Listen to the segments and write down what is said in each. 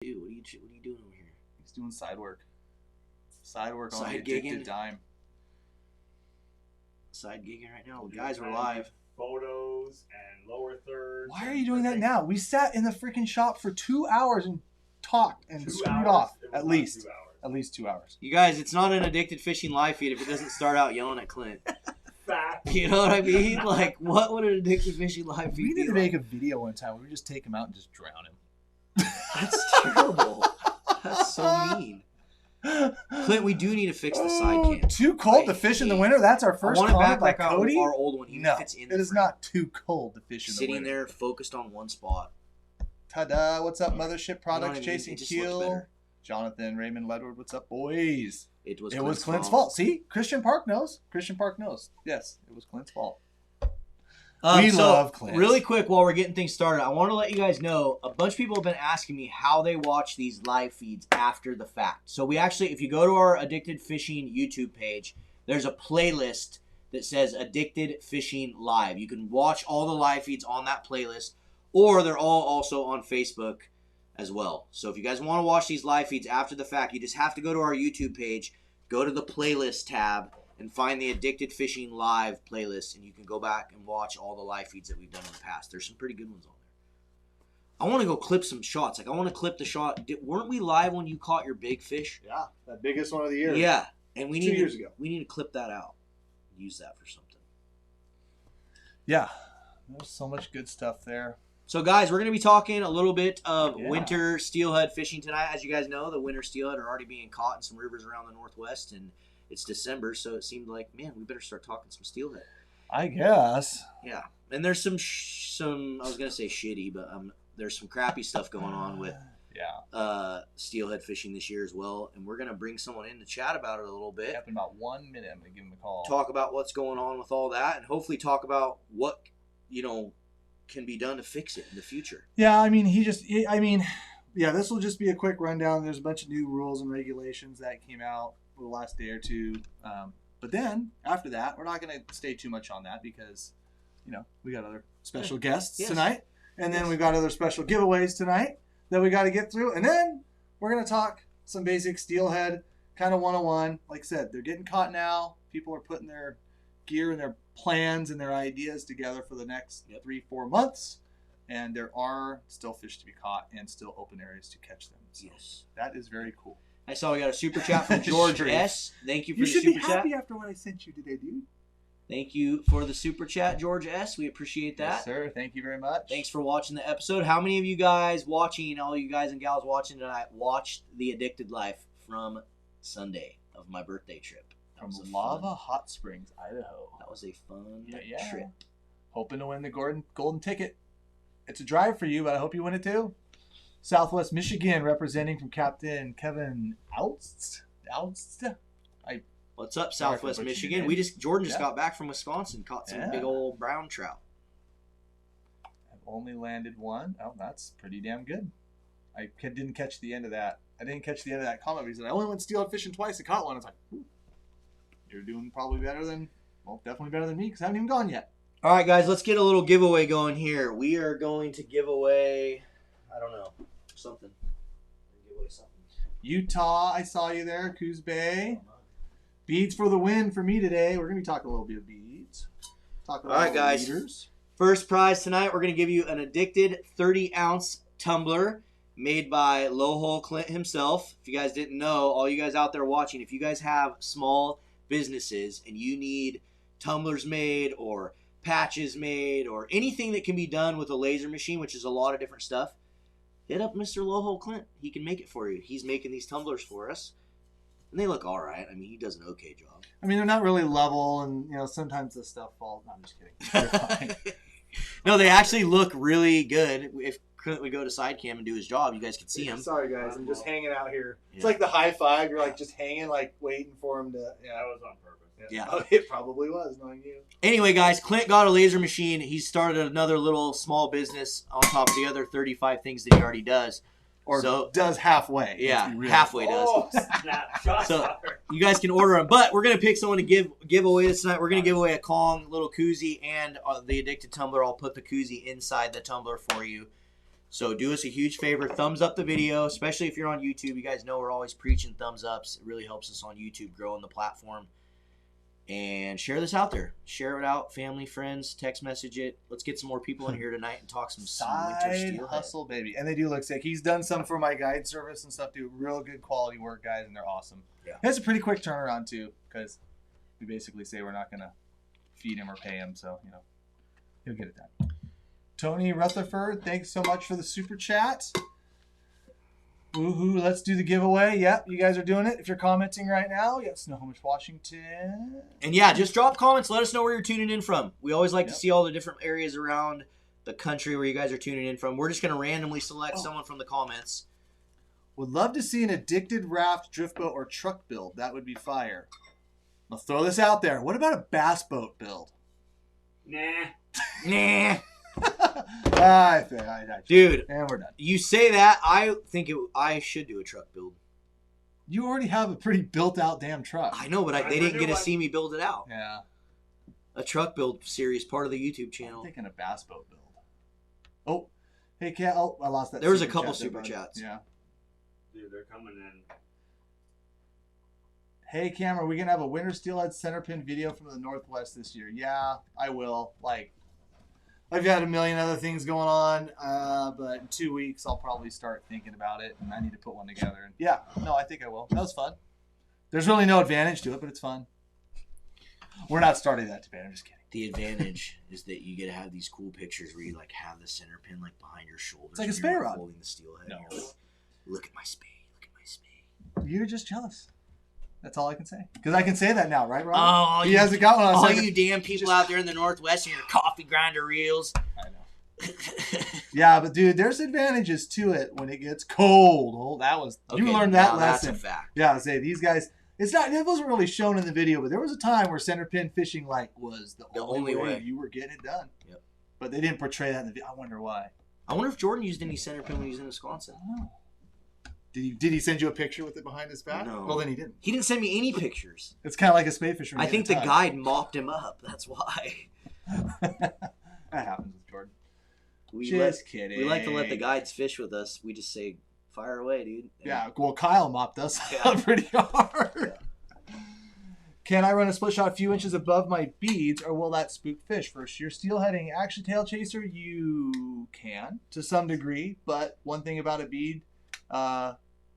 Dude, what are you doing over here? He's doing side work. Side work on Side the Addicted gigging? Dime. Side gigging right now. Guys, we're live. Photos and lower thirds. Why are you doing that now? We sat in the freaking shop for 2 hours and talked and 2 screwed hours? off. It was At not least. 2 hours. At least 2 hours. You guys, it's not an Addicted Fishing live feed if it doesn't start out yelling at Clint. Fact. You know what I mean? Like, what would an Addicted Fishing live feed We be need to like? make a video one time where we just take him out and just drown him. That's terrible. That's so mean. Clint, we do need to fix the side cam. Too cold to fish in the winter? That's our I first want it comment back by like Cody? our old one. Even No, if it's in it the is frame. not too cold to fish in the Sitting winter. there focused on one spot. Ta-da, what's up, Mothership Products, You know what I mean? Chasing It just looked Keel. better. Jonathan, Raymond, Ledward, what's up, boys? It was Clint's fault. See? Christian Park knows. Yes, it was Clint's fault. We love Clint. Really quick, while we're getting things started, I want to let you guys know a bunch of people have been asking me how they watch these live feeds after the fact. So we actually, if you go to our Addicted Fishing YouTube page, there's a playlist that says Addicted Fishing Live. You can watch all the live feeds on that playlist, or they're all also on Facebook as well. So if you guys want to watch these live feeds after the fact, you just have to go to our YouTube page, go to the playlist tab, and find the Addicted Fishing Live playlist, and you can go back and watch all the live feeds that we've done in the past. There's some pretty good ones on there. I want to go clip some shots. Like, I want to clip the shot. Weren't we live when you caught your big fish? Yeah, that biggest one of the year. Yeah. And we 2 years ago. We need to clip that out. Use that for something. Yeah, there's so much good stuff there. So, guys, we're going to be talking a little bit of Yeah. winter steelhead fishing tonight. As you guys know, the winter steelhead are already being caught in some rivers around the Northwest, and it's December, so it seemed like, man, we better start talking some steelhead. I guess. Yeah, and there's some I was gonna say shitty, but there's some crappy stuff going on with steelhead fishing this year as well, and we're gonna bring someone in to chat about it a little bit. Yep, in about 1 minute, I'm gonna give him a call. Talk about what's going on with all that, and hopefully talk about what can be done to fix it in the future. Yeah, I mean, this will just be a quick rundown. There's a bunch of new rules and regulations that came out the last day or two. But then, after that, we're not going to stay too much on that because, we got other special guests tonight. And then we've got other special giveaways tonight that we got to get through. And then we're going to talk some basic steelhead kind of 101. Like I said, they're getting caught now. People are putting their gear and their plans and their ideas together for the next 3-4 months. And there are still fish to be caught and still open areas to catch them. So yes. That is very cool. I saw we got a super chat from George Sure. S. Thank you for You the should super be chat. happy after what I sent you today, dude. Thank you for the super chat, George S. We appreciate that. Yes, sir. Thank you very much. Thanks for watching the episode. How many of you guys watching, all you guys and gals watching tonight, watched The Addicted Life from Sunday of my birthday trip? That From was a Lava fun- Hot Springs, Idaho. That was a fun Yeah. trip. Hoping to win the golden ticket. It's a drive for you, but I hope you win it too. Southwest Michigan, representing from Captain Kevin Owst. What's up, Sorry for Southwest butchering Michigan? your name. Jordan just Yeah. got back from Wisconsin, caught some Yeah. big old brown trout. I've only landed one. Oh, that's pretty damn good. I didn't catch the end of that. I didn't catch the end of that comment. He said, I only went steelhead fishing twice and caught one. I was like, ooh, you're doing probably better than, definitely better than me because I haven't even gone yet. All right, guys, let's get a little giveaway going here. We are going to give away, I don't know, something. Give away something. Utah, I saw you there. Coos Bay. Beads for the win for me today. We're going to be talking a little bit of beads. Talking about All right, guys. leaders. First prize tonight, we're going to give you an Addicted 30-ounce tumbler made by Lowhole Clint himself. If you guys didn't know, all you guys out there watching, if you guys have small businesses and you need tumblers made or patches made or anything that can be done with a laser machine, which is a lot of different stuff, hit up Mr. Lowhole Clint. He can make it for you. He's making these tumblers for us. And they look all right. I mean, he does an okay job. I mean, they're not really level, and sometimes the stuff falls. No, I'm just kidding. They're fine. No, they actually look really good. If Clint would go to side cam and do his job, you guys could see him. Sorry, guys. I'm just hanging out here. Yeah. It's like the high five. You're like just hanging, like waiting for him to. That Yeah. was on purpose. Yeah. Oh, it probably was, knowing you. Anyway, guys, Clint got a laser machine. He started another little small business on top of the other 35 things that he already does. Or So- does halfway. Yeah, let's be real. halfway does. Oh, snap. Shots So- fired. You guys can order them, but we're gonna pick someone to give away this tonight. We're gonna give away a Kong little koozie and the Addicted tumbler. I'll put the koozie inside the tumbler for you. So do us a huge favor, thumbs up the video, especially if you're on YouTube. You guys know we're always preaching thumbs ups. It really helps us on YouTube growing the platform. And share this out there. Share it out, family, friends, text message it. Let's get some more people in here tonight and talk some winter Side steelhead. hustle, baby. And they do look sick. He's done some for my guide service and stuff. Do real good quality work, guys, and they're awesome. Yeah. It's a pretty quick turnaround, too, because we basically say we're not going to feed him or pay him, so, you know, he'll get it done. Tony Rutherford, thanks so much for the super chat. Woohoo, let's do the giveaway. Yep, you guys are doing it. If you're commenting right now, yes, Snohomish, Washington. And yeah, just drop comments. Let us know where you're tuning in from. We always like to see all the different areas around the country where you guys are tuning in from. We're just going to randomly select someone from the comments. Would love to see an addicted raft, drift boat, or truck build. That would be fire. I'll throw this out there. What about a bass boat build? Nah. Dude, and we're done. You say that, I think I should do a truck build. You already have a pretty built-out damn truck. I know, but they didn't get to see me build it out. Yeah. A truck build series, part of the YouTube channel. I'm thinking a bass boat build. Oh, hey, Cat. Oh, I lost that. There was a couple super chats. Yeah. Dude, they're coming in. Hey, Cam, are we going to have a winter steelhead center pin video from the Northwest this year? Yeah, I will. Like, I've got a million other things going on, but in 2 weeks I'll probably start thinking about it, and I need to put one together. And yeah, no, I think I will. That was fun. There's really no advantage to it, but it's fun. We're not starting that debate. I'm just kidding. The advantage is that you get to have these cool pictures where you like have the center pin like behind your shoulders. It's like a and spay you're rod. holding the steelhead. No. And you're like, look at my spay. Look at my spay. You're just jealous. That's all I can say. Because I can say that now, right, Rob? Oh, he hasn't got one on all second. you damn people out there in the Northwest and your coffee grinder reels. I know. Yeah, but dude, there's advantages to it when it gets cold. Oh, that was you learned that lesson. That's a fact. Yeah, I say these guys. It wasn't really shown in the video, but there was a time where center pin fishing was the only way you were getting it done. Yep. But they didn't portray that in the video. I wonder why. I wonder if Jordan used any center pin when he was in Wisconsin. I don't know. Did he send you a picture with it behind his back? No. Well, then he didn't. He didn't send me any pictures. It's kind of like a spay fisherman. I think the guide mopped him up. That's why. That happens with Jordan. Just kidding. We like to let the guides fish with us. We just say, fire away, dude. Yeah, well, Kyle mopped us up pretty hard. Yeah. Can I run a split shot a few inches above my beads, or will that spook fish? For your steelheading action tail chaser, you can, to some degree. But one thing about a bead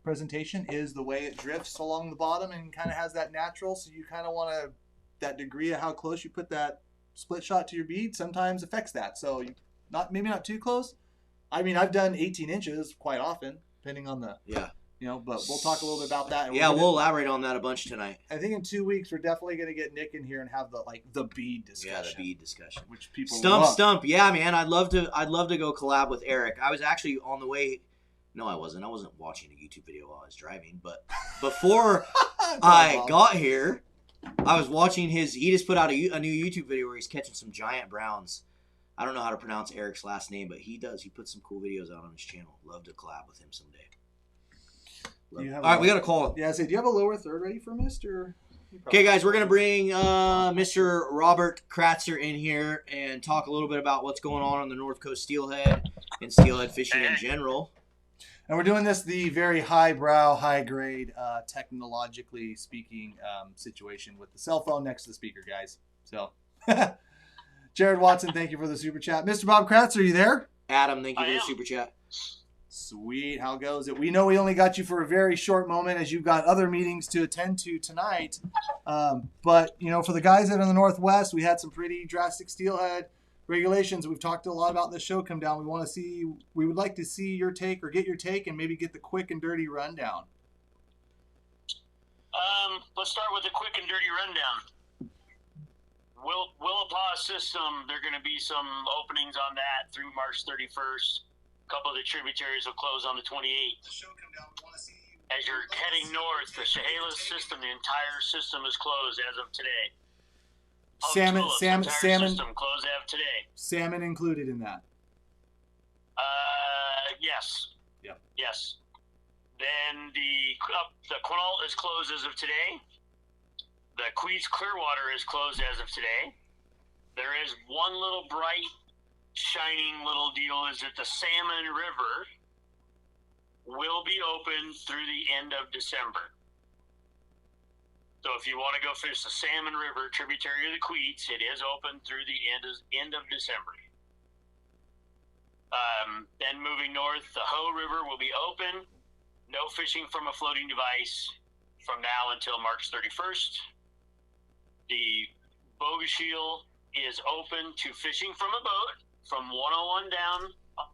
presentation is the way it drifts along the bottom and kind of has that natural. So you kind of want to, that degree of how close you put that split shot to your bead sometimes affects that. So maybe not too close. I mean, I've done 18 inches quite often, depending on the, but we'll talk a little bit about that. And we'll elaborate on that a bunch tonight. I think in 2 weeks, we're definitely going to get Nick in here and have the bead discussion. Yeah, the bead discussion. Which people Stump. Yeah, man. I'd love to go collab with Eric. I was actually on the way. No, I wasn't. I wasn't watching a YouTube video while I was driving. But before I got here, I was watching he just put out a new YouTube video where he's catching some giant browns. I don't know how to pronounce Eric's last name, but he does. He puts some cool videos out on his channel. Love to collab with him someday. All right, we got a call. Yeah, do you have a lower third ready for Mr.? Okay, guys, we're going to bring Mr. Robert Kratzer in here and talk a little bit about what's going on the North Coast steelhead and steelhead fishing in general. And we're doing this the very highbrow, high-grade, technologically speaking situation with the cell phone next to the speaker, guys. So, Jared Watson, thank you for the super chat. Mr. Bob Kratzer, are you there? Adam, thank you for the super chat. Sweet. How goes it? We know we only got you for a very short moment as you've got other meetings to attend to tonight. But, for the guys that are in the Northwest, we had some pretty drastic steelhead regulations we've talked a lot about in the show come down. We would like to see your take or get your take and maybe get the quick and dirty rundown. Let's start with the quick and dirty rundown. 𝗛𝗘𝗟𝗣 system, there are going to be some openings on that through March 31st. A couple of the tributaries will close on the 28th. As you're heading north, the Chehalis system, the entire system is closed as of today. Salmon system closed as of today. Salmon included in that. Yes. Yep. Yes. Then the Quinault is closed as of today. The Queets Clearwater is closed as of today. There is one little bright shining little deal is that the Salmon River will be open through the end of December. So if you want to go fish the Salmon River, tributary of the Qies, it is open through the end of December. Then moving north, the Ho River will be open. No fishing from a floating device from now until March 31st. The 𝗏𝗏𝗟𝗏 is open to fishing from a boat from 101 down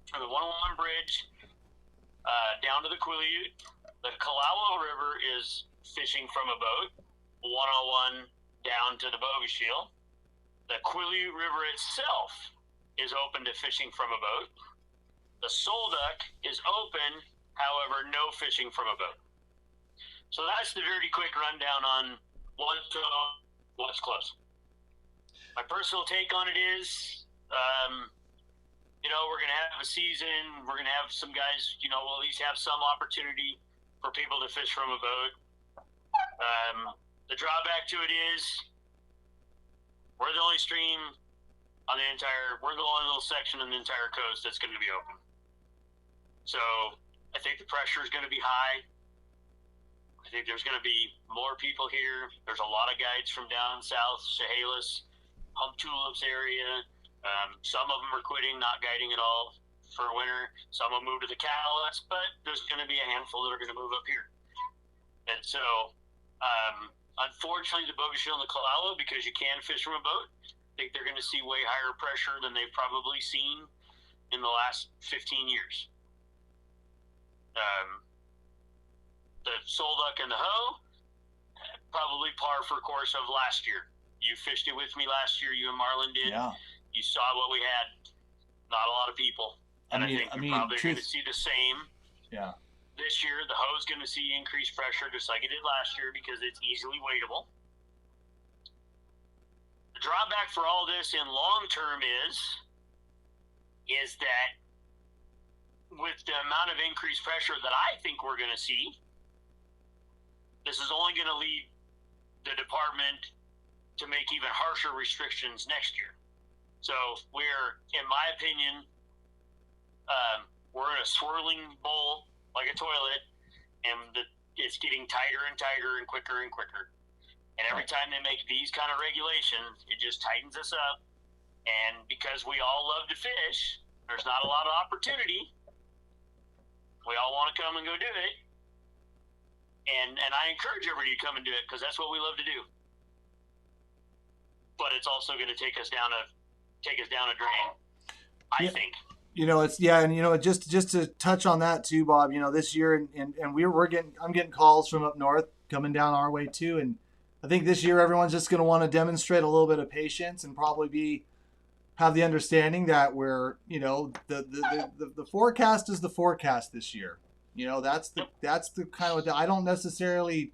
from the 101 bridge down to the Quileute. The 𝗏𝗟𝗏 River is fishing from a boat 101 down to the 𝗏𝗏𝗟𝗏. The Quileute River itself is open to fishing from a boat. The Solduck is open, however, no fishing from a boat. So that's the very quick rundown on what's close. My personal take on it is, we're going to have a season. We're going to have some guys, we'll at least have some opportunity for people to fish from a boat. The drawback to it is we're the only stream on we're the only little section on the entire coast that's going to be open. So I think the pressure is going to be high. I think there's going to be more people here. There's a lot of guides from down south, Chehalis, Hump Tulips area. Some of them are quitting, not guiding at all for winter. Some will move to the Cowlitz, but there's going to be a handful that are going to move up here. And so, unfortunately, the 𝗏𝗏𝗟𝗏 and the 𝗏𝗟𝗏, because you can fish from a boat, I think they're going to see way higher pressure than they've probably seen in the last 15 years. The Solduck and the Ho, probably par for course of last year. You fished it with me last year. You and Marlin did. Yeah. You saw what we had. Not a lot of people. And I think you're probably going to see the same. Yeah. This year, the Ho's going to see increased pressure just like it did last year because it's easily wadeable. The drawback for all this in long term is that with the amount of increased pressure that I think we're going to see, this is only going to lead the department to make even harsher restrictions next year. So we're, in my opinion, we're in a swirling bowl like a toilet, and it's getting tighter and tighter and quicker and quicker. And every time they make these kind of regulations, it just tightens us up. And because we all love to fish, there's not a lot of opportunity. We all want to come and go do it. And I encourage everybody to come and do it because that's what we love to do. But it's also going to take us down a drain, I think. Just to touch on that too, Bob. This year and I'm getting calls from up north coming down our way too, and I think this year everyone's just going to want to demonstrate a little bit of patience and probably have the understanding that we're the forecast is the forecast this year. That's the kind of I don't necessarily.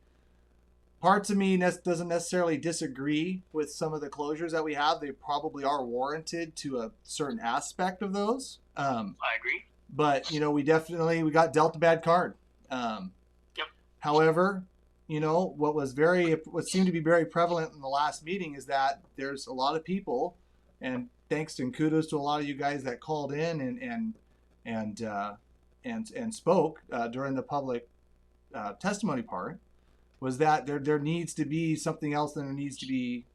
Parts of me doesn't necessarily disagree with some of the closures that we have. They probably are warranted to a certain aspect of those. I agree. But, we got dealt a bad card. Yep. However, what seemed to be very prevalent in the last meeting is that there's a lot of people, and thanks and kudos to a lot of you guys that called in and spoke during the public testimony part, was that there needs to be something else, and there needs to be,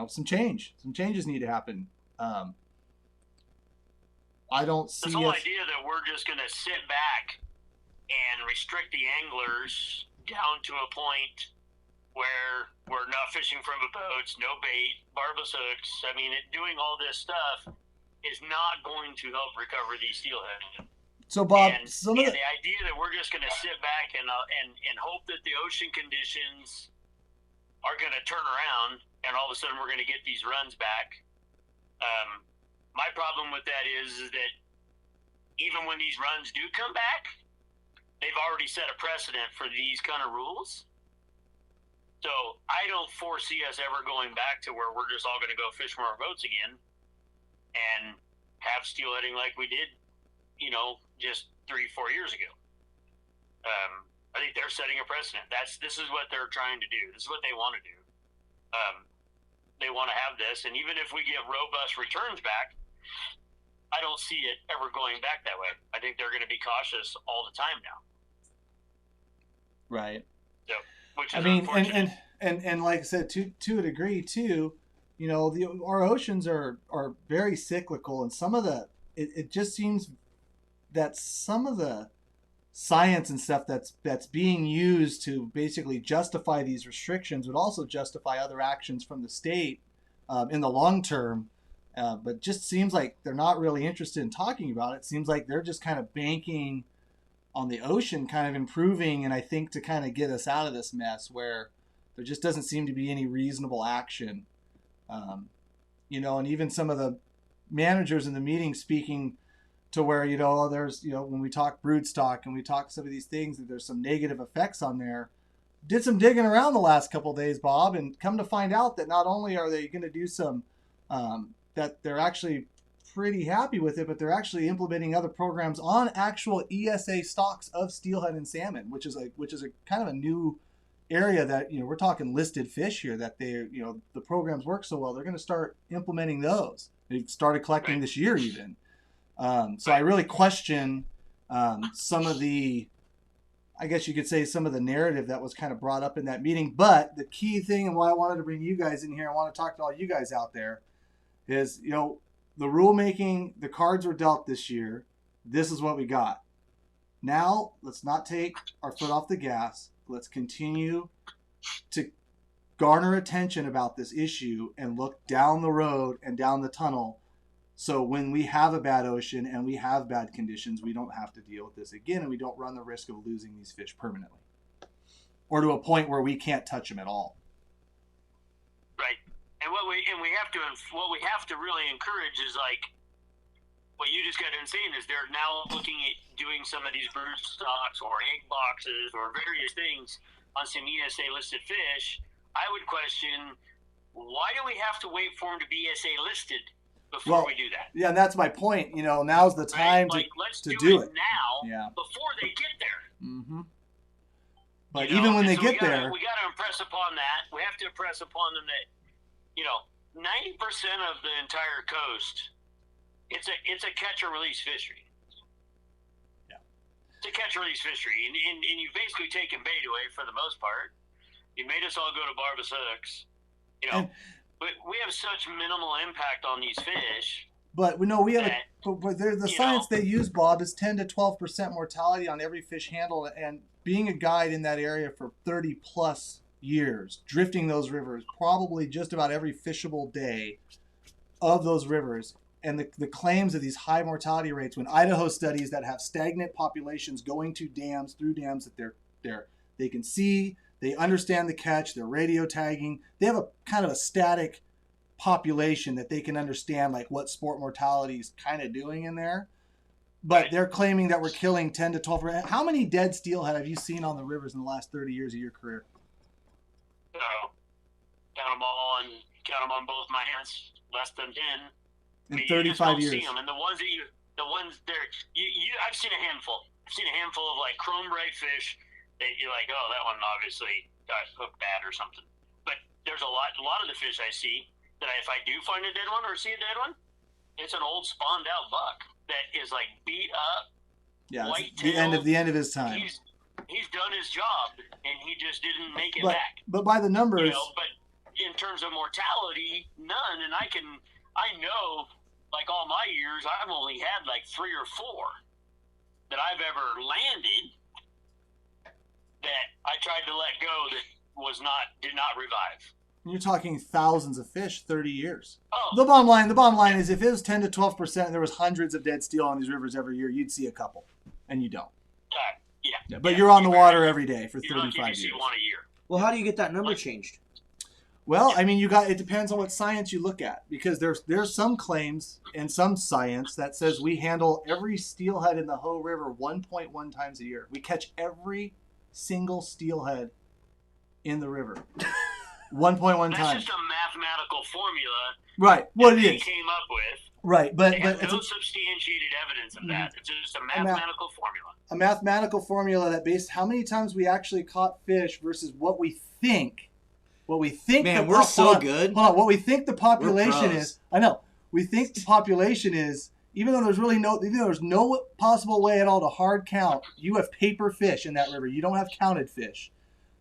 some change. Some changes need to happen. I don't see this whole idea that we're just going to sit back and restrict the anglers down to a point where we're not fishing from the boats, no bait, barbless hooks. I mean, doing all this stuff is not going to help recover these steelhead. So, Bob, the idea that we're just going to sit back and hope that the ocean conditions are going to turn around and all of a sudden we're going to get these runs back. My problem with that is that even when these runs do come back, they've already set a precedent for these kind of rules. So I don't foresee us ever going back to where we're just all going to go fish from our boats again and have steelheading like we did, just 3-4 years ago. I think they're setting a precedent. This is what they're trying to do. This is what they want to do. They want to have this, and even if we get robust returns back, I don't see it ever going back that way. I think they're going to be cautious all the time now. Right. So, which is I mean, unfortunate. and like I said, to a degree too, you know, our oceans are very cyclical, and some of it just seems that some of the science and stuff that's being used to basically justify these restrictions would also justify other actions from the state in the long term. But just seems like they're not really interested in talking about it. It seems like they're just kind of banking on the ocean kind of improving, and I think to kind of get us out of this mess where there just doesn't seem to be any reasonable action. You know, and even some of the managers in the meeting speaking to where, you know, there's, you know, when we talk brood stock and we talk some of these things, that there's some negative effects on there. Did some digging around the last couple of days, Bob, and come to find out that not only are they going to do some that they're actually pretty happy with it, but they're actually implementing other programs on actual ESA stocks of steelhead and salmon, which is a kind of a new area that, you know, we're talking listed fish here, that they, you know, the programs work so well, they're going to start implementing those. They've started collecting this year even. So I really question some of the, I guess you could say, some of the narrative that was kind of brought up in that meeting. But the key thing, and why I wanted to bring you guys in here, I want to talk to all you guys out there, is, you know, the rulemaking, the cards were dealt this year. This is what we got. Now, let's not take our foot off the gas. Let's continue to garner attention about this issue and look down the road and down the tunnel. So when we have a bad ocean and we have bad conditions, we don't have to deal with this again, and we don't run the risk of losing these fish permanently, or to a point where we can't touch them at all. Right. And what we have to really encourage is, like what you just got done saying, is they're now looking at doing some of these brood stocks or egg boxes or various things on some ESA listed fish. I would question, why do we have to wait for them to be ESA listed before we do that? Yeah, and that's my point. You know, now's the time let's to do it now, before they get there. Mm-hmm. But you know, even when they get there, there, we got to impress upon that. We have to impress upon them that, you know, 90% of the entire coast, it's a catch and release fishery. Yeah, it's a catch and release fishery, and you've basically taken bait away for the most part. You made us all go to Barbas hooks. You know, but we have such minimal impact on these fish. But we know we have the science they use, Bob, is 10 to 12% mortality on every fish handled, and being a guide in that area for 30 plus years, drifting those rivers, probably just about every fishable day of those rivers, and the claims of these high mortality rates, when Idaho studies that have stagnant populations going to dams, through dams that they can see, they understand the catch, they're radio tagging, they have a kind of a static population that they can understand, like what sport mortality is kind of doing in there. But they're claiming that we're killing 10 to 12%. How many dead steelhead have you seen on the rivers in the last 30 years of your career? Count them all and count them on both my hands. Less than 10. In 35 years. See them. And the ones there, I've seen a handful. I've seen a handful of like chrome bright fish that you're like, oh, that one obviously got hooked bad or something. But there's a lot of the fish I see that if I do find a dead one or see a dead one, it's an old spawned out buck that is like beat up. Yeah, the end of his time. He's done his job and he just didn't make it back. But by the numbers, you know, but in terms of mortality, none. And I know, like all my years, I've only had like 3 or 4 that I've ever landed that I tried to let go that did not revive. You're talking thousands of fish, 30 years. Oh. The bottom line is, if it was 10 to 12% and there was hundreds of dead steel on these rivers every year, you'd see a couple, and you don't. Yeah. But you're on the water every day for 35 years. You see one a year. Well, how do you get that number changed? Well, I mean, it depends on what science you look at, because there's some claims and some science that says we handle every steelhead in the Hoh River 1.1 times a year. We catch every single steelhead in the river 1.1 times. That's just a mathematical formula. Right. What it they is. came up with. Right, but it's no substantiated evidence of that. It's just a mathematical formula. A mathematical formula that based how many times we actually caught fish versus what we think. Man, we're so good. Hold on. What we think the population is. I know. We think the population is even though there's no possible way at all to hard count, you have paper fish in that river. You don't have counted fish.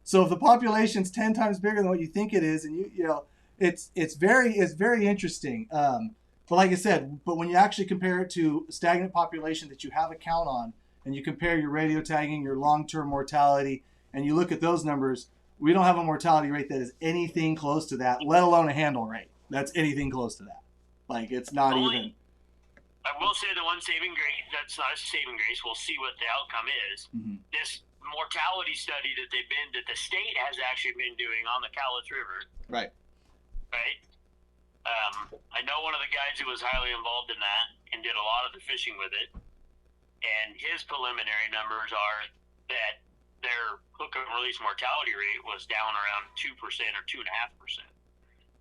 So if the population's 10 times bigger than what you think it is, and you know, it's very interesting. But like I said, but when you actually compare it to a stagnant population that you have a count on, and you compare your radio tagging, your long-term mortality, and you look at those numbers, we don't have a mortality rate that is anything close to that, let alone a handle rate that's anything close to that. Like, it's not even. I will say the one saving grace, that's not a saving grace, we'll see what the outcome is. Mm-hmm. This mortality study that the state has actually been doing on the Owlets River. Right. Right? I know one of the guys who was highly involved in that and did a lot of the fishing with it. And his preliminary numbers are that their hook and release mortality rate was down around 2% or 2.5%.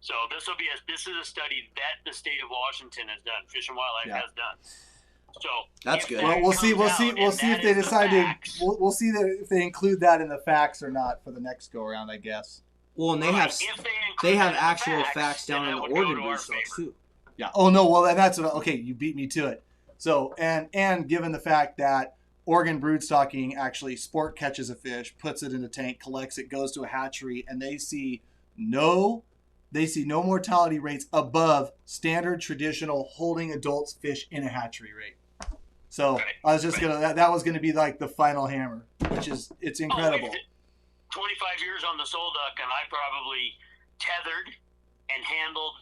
So this is a study that the state of Washington has done, Fish and Wildlife has done. So that's good. Well, we'll see if they decide to. We'll see if they include that in the facts or not for the next go around, I guess. Well, and they have actual facts down in the Oregon Boost too. Yeah. Oh no. Well, that's okay. You beat me to it. So and given the fact that Oregon broodstocking actually sport catches a fish, puts it in a tank, collects it, goes to a hatchery, and they see no mortality rates above standard traditional holding adults fish in a hatchery rate. So I was just that was gonna be like the final hammer, which is it's incredible. 25 years on the soul duck, and I probably tethered and handled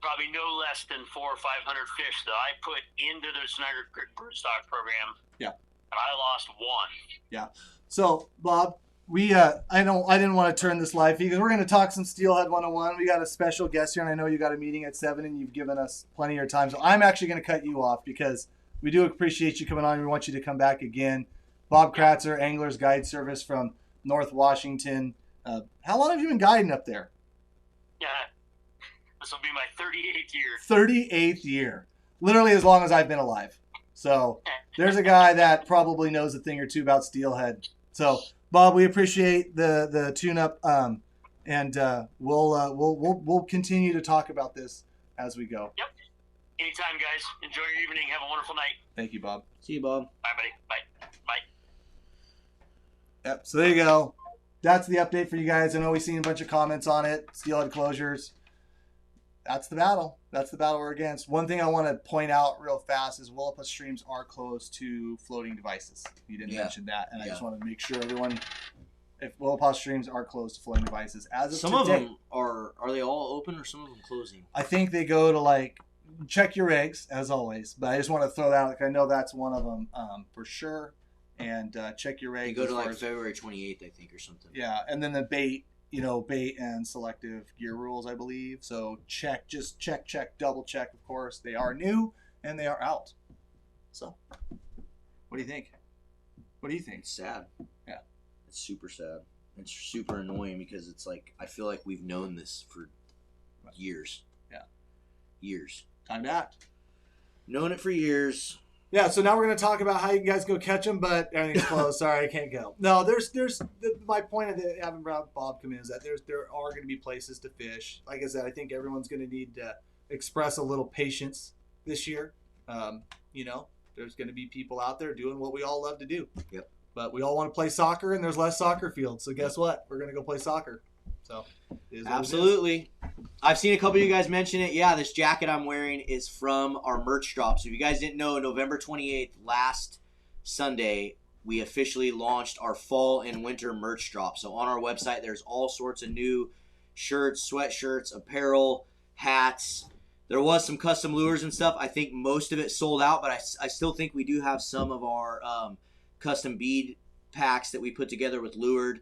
probably no less than 400 or 500 fish that I put into the Snyder Creek broodstock program. Yeah. And I lost one. Yeah. So Bob, we I didn't want to turn this live feed because we're going to talk some Steelhead 101. We got a special guest here, and I know you got a meeting at 7, and you've given us plenty of time. So I'm actually going to cut you off because we do appreciate you coming on. We want you to come back again. Bob Kratzer, Anglers Guide Service from North Washington. How long have you been guiding up there? Yeah, this will be my 38th year. 38th year. Literally as long as I've been alive. So there's a guy that probably knows a thing or two about Steelhead. So Bob, we appreciate the tune-up, and we'll continue to talk about this as we go. Yep. Anytime, guys. Enjoy your evening. Have a wonderful night. Thank you, Bob. See you, Bob. Bye, buddy. Bye. Bye. Yep. So there you go. That's the update for you guys. I know we've seen a bunch of comments on it. Steelhead closures. That's the battle. That's the battle we're against. One thing I want to point out real fast is Willapa streams are closed to floating devices. You didn't mention that, and I just want to make sure everyone, if Willapa streams are closed to floating devices, as of some today, of them are they all open or some of them closing? I think they go to check your eggs as always, but I just want to throw that out. I know that's one of them for sure. And check your eggs. You go to February 28th, I think, or something. Yeah, and then the bait and selective gear rules, I believe. So check, double check, of course. They are new and they are out. So, what do you think? What do you think? It's sad. Yeah. It's super sad. It's super annoying because it's like, I feel like we've known this for years. Yeah. Years. Time to act. Known it for years. Yeah, so now we're going to talk about how you guys go catch them, but everything's closed. Sorry, I can't go. No, there's my point of having Bob come in is that there are going to be places to fish. Like I said, I think everyone's going to need to express a little patience this year. There's going to be people out there doing what we all love to do. Yep. But we all want to play soccer, and there's less soccer fields. So guess what? We're going to go play soccer. So absolutely. I've seen a couple of you guys mention it. Yeah, this jacket I'm wearing is from our merch drop. So if you guys didn't know, November 28th, last Sunday, we officially launched our fall and winter merch drop. So on our website, there's all sorts of new shirts, sweatshirts, apparel, hats. There was some custom lures and stuff. I think most of it sold out, but I still think we do have some of our custom bead packs that we put together with Lured,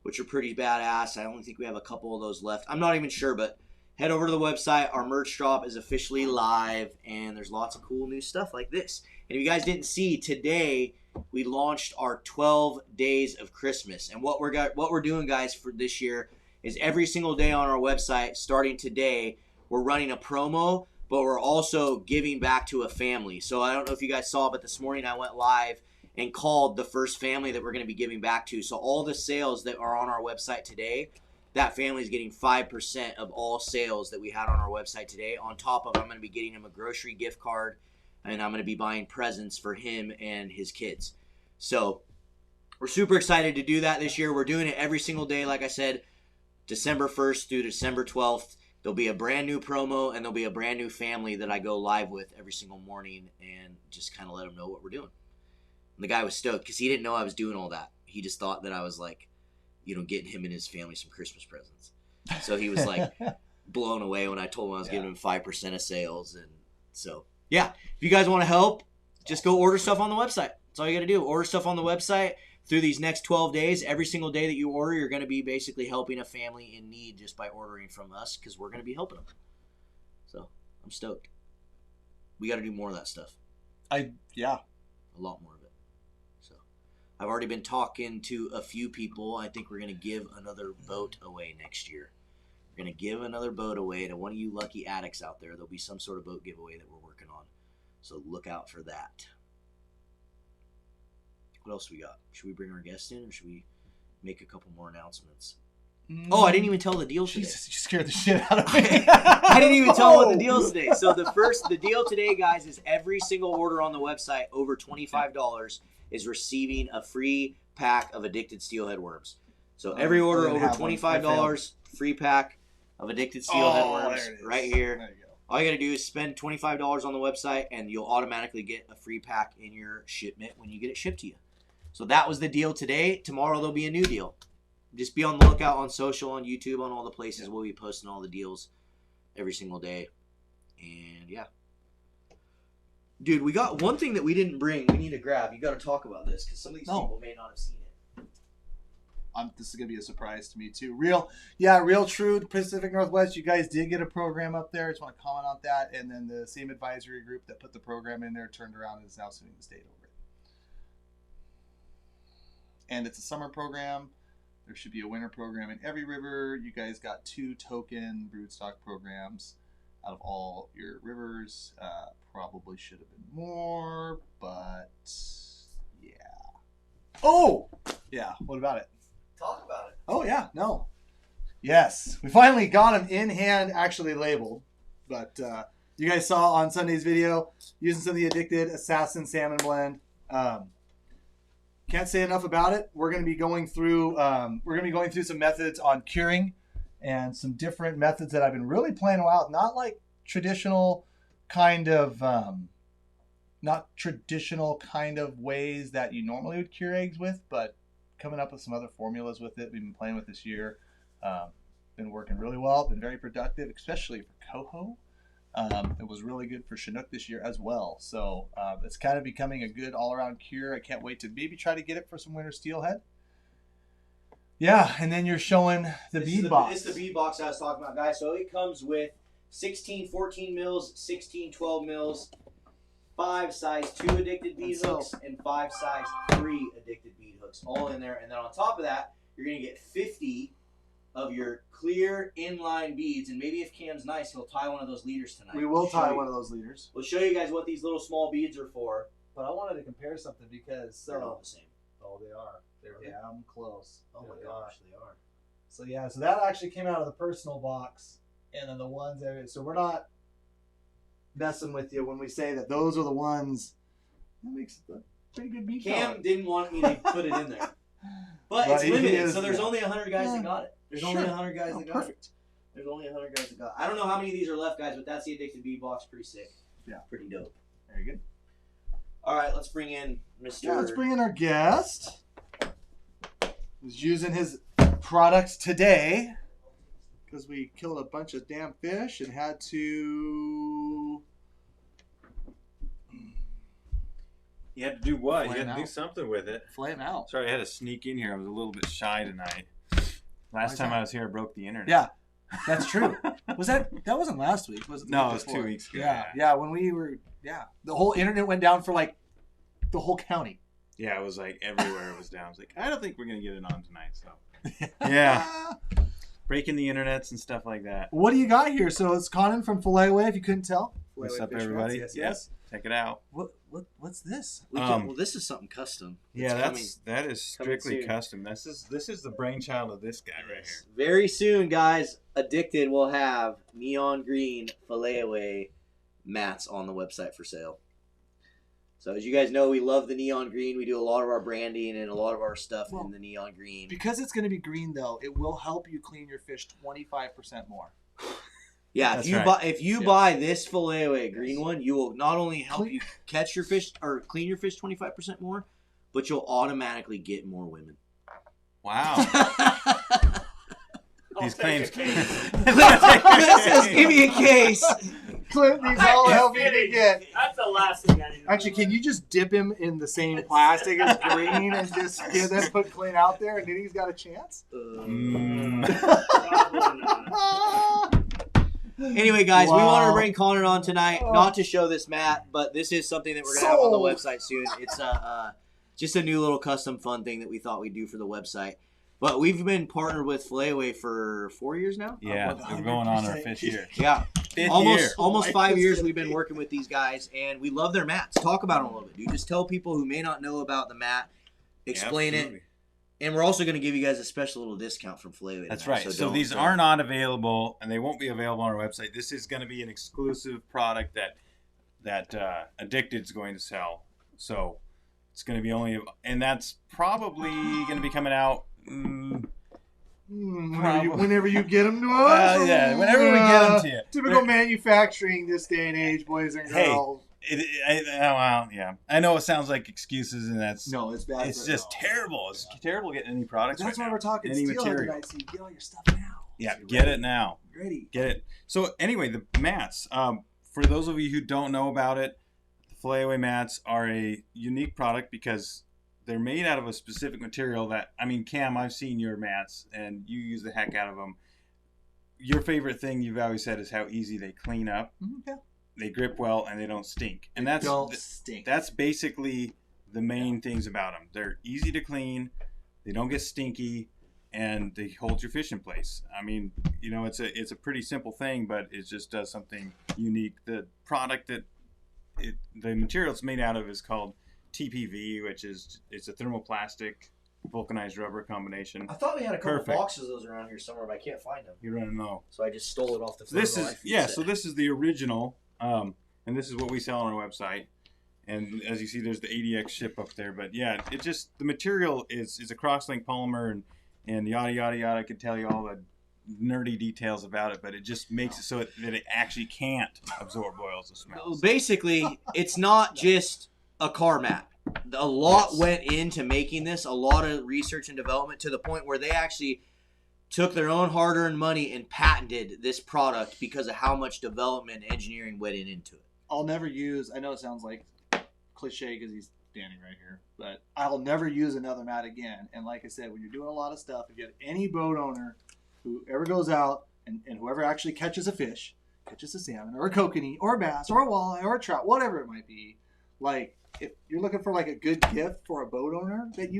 which are pretty badass. I only think we have a couple of those left. I'm not even sure, but head over to the website. Our merch drop is officially live, and there's lots of cool new stuff like this. And if you guys didn't see, today we launched our 12 Days of Christmas. And what we're doing, guys, for this year is every single day on our website, starting today, we're running a promo, but we're also giving back to a family. So I don't know if you guys saw, but this morning I went live and called the first family that we're going to be giving back to. So all the sales that are on our website today, that family is getting 5% of all sales that we had on our website today. On top of, I'm going to be getting them a grocery gift card, and I'm going to be buying presents for him and his kids. So we're super excited to do that this year. We're doing it every single day, like I said, December 1st through December 12th. There'll be a brand new promo, and there'll be a brand new family that I go live with every single morning and just kind of let them know what we're doing. And the guy was stoked because he didn't know I was doing all that. He just thought that I was like, getting him and his family some Christmas presents. So he was like blown away when I told him I was giving him 5% of sales. And so, yeah, if you guys want to help, just go order stuff on the website. That's all you got to do. Order stuff on the website through these next 12 days. Every single day that you order, you're going to be basically helping a family in need just by ordering from us because we're going to be helping them. So I'm stoked. We got to do more of that stuff. A lot more of it. So I've already been talking to a few people. I think we're going to give another boat away next year. We're going to give another boat away to one of you lucky addicts out there. There'll be some sort of boat giveaway that we're working on. So look out for that. What else we got? Should we bring our guest in, or should we make a couple more announcements? Oh, I didn't even tell the deal today. Jesus, you scared the shit out of me. I didn't even tell what the deal is today. So the deal today, guys, is every single order on the website over $25 is receiving a free pack of addicted steelhead worms. So every order over $25, free pack of addicted steelhead worms right here. There you go. All you got to do is spend $25 on the website, and you'll automatically get a free pack in your shipment when you get it shipped to you. So that was the deal today. Tomorrow there'll be a new deal. Just be on the lookout on social, on YouTube, on all the places. We'll be posting all the deals every single day. And yeah. Dude, we got one thing that we didn't bring. We need to grab. You got to talk about this because some of these people may not have seen it. This is going to be a surprise to me too. Real True Pacific Northwest. You guys did get a program up there. I just want to comment on that. And then the same advisory group that put the program in there turned around and is now suing the state over it. And it's a summer program. There should be a winter program in every river. You guys got 2 token broodstock programs out of all your rivers. Probably should have been more, but yeah. Oh! Yeah, what about it? Talk about it. Oh, yeah, no. Yes, we finally got them in hand, actually labeled. But you guys saw on Sunday's video, using some of the Addicted Assassin Salmon Blend. Can't say enough about it. We're going to be going through some methods on curing and some different methods that I've been really playing out. Not like traditional kind of ways that you normally would cure eggs with, but coming up with some other formulas with it. We've been playing with this year. Been working really well. Been very productive, especially for coho. It was really good for Chinook this year as well. So it's kind of becoming a good all-around cure. I can't wait to maybe try to get it for some winter steelhead. Yeah, and then you're showing the bead box. It's the bead box I was talking about, guys. So it comes with 16 14 mils, 16 12 mils, 5 size 2 addicted bead hooks, and 5 size 3 addicted bead hooks, all in there. And then on top of that, you're going to get 50 of your clear inline beads, and maybe if Cam's nice, he'll tie one of those leaders tonight. We will tie one of those leaders. We'll show you guys what these little small beads are for. But I wanted to compare something because they're not the same. Oh, they are. They're damn close. Oh my gosh, they are. So yeah, so that actually came out of the personal box, and then the ones that so we're not messing with you when we say that those are the ones. That makes a pretty good bead. Cam didn't want me to put it in there. But it's limited, so there's only 100 guys that got it. There's only 100 guys that got it. There's only 100 guys that got it. I don't know how many of these are left, guys, but that's the Addicted Bead Box. Pretty sick. Yeah. Pretty dope. Very good. All right, let's bring in Mr. Yeah, let's bring in our guest. He's using his products today because we killed a bunch of damn fish and had to... You had to do what? Flame You had to out. do something with it. Flame out. Sorry, I had to sneak in here. I was a little bit shy tonight. Last time I was here, I broke the internet. Yeah, that's true. That wasn't last week, was it? No, it was 2 weeks ago. Yeah, when we were, the whole internet went down for like the whole county. Yeah, it was like everywhere it was down. I was like, I don't think we're going to get it on tonight. So, yeah. Breaking the internets and stuff like that. What do you got here? So it's Conan from Filet if you couldn't tell. What's up, everybody? Yes. Check it out. What's this? Well, this is something custom. Yeah, that is strictly custom. This is the brainchild of this guy right here. Very soon, guys, Addicted will have neon green filet away mats on the website for sale. So as you guys know, we love the neon green. We do a lot of our branding and a lot of our stuff in the neon green. Because it's going to be green, though, it will help you clean your fish 25% more. Yeah, if you buy this filet green one, you will not only help you catch your fish or clean your fish 25% more, but you'll automatically get more women. Wow. These claims. Clint says, "Give me a case." Clint needs all the help he can get. That's the last thing I need. Actually, can you just dip him in the same plastic as green and just then put Clint out there, and then he's got a chance? Anyway, guys, we wanted to bring Connor on tonight, not to show this mat, but this is something that we're going to have on the website soon. It's just a new little custom fun thing that we thought we'd do for the website. But we've been partnered with Filet for 4 years now. Yeah, we're going on our 5th year. Yeah, Fifth almost 5 years we've been working with these guys, and we love their mats. Talk about them a little bit, dude. Just tell people who may not know about the mat, explain it, and we're also going to give you guys a special little discount from Filet. That's right. So these are not available, and they won't be available on our website. This is going to be an exclusive product that Addicted's going to sell. So it's going to be only, and that's probably going to be coming out. Whenever you get them to us. Yeah, whenever we get them to you. Typical manufacturing this day and age, boys and girls. Yeah. I know it sounds like excuses, and it's bad. It's just terrible. It's terrible getting any products. That's why now. we're talking any Steelhead material. tonight, so you get all your stuff now. Yeah, get it now. Ready. Get it. So anyway, the mats. For those of you who don't know about it, the Filet mats are a unique product because they're made out of a specific material that, I mean, Cam, I've seen your mats, and you use the heck out of them. Your favorite thing you've always said is how easy they clean up. Yeah. They grip well, and they don't stink. And that's basically the main things about them. They're easy to clean, they don't get stinky, and they hold your fish in place. I mean, it's a pretty simple thing, but it just does something unique. The product the material it's made out of is called TPV, which is it's a thermoplastic vulcanized rubber combination. I thought we had a couple boxes of those around here somewhere, but I can't find them. You don't know. So I just stole it off the floor. So this is the original, and this is what we sell on our website. And as you see, there's the ADX ship up there. But yeah, the material is a cross-linked polymer and yada yada yada. I could tell you all the nerdy details about it, but it just makes it so that it actually can't absorb oils and smells. Basically, it's not just a car mat. A lot went into making this, a lot of research and development, to the point where they actually took their own hard-earned money and patented this product because of how much development and engineering went into it. I'll never use, I know it sounds like cliche because he's standing right here, but I'll never use another mat again. And like I said, when you're doing a lot of stuff, if you have any boat owner who ever goes out and whoever actually catches a fish, catches a salmon or a kokanee or a bass or a walleye or a trout, whatever it might be, like, if you're looking for like a good gift for a boat owner that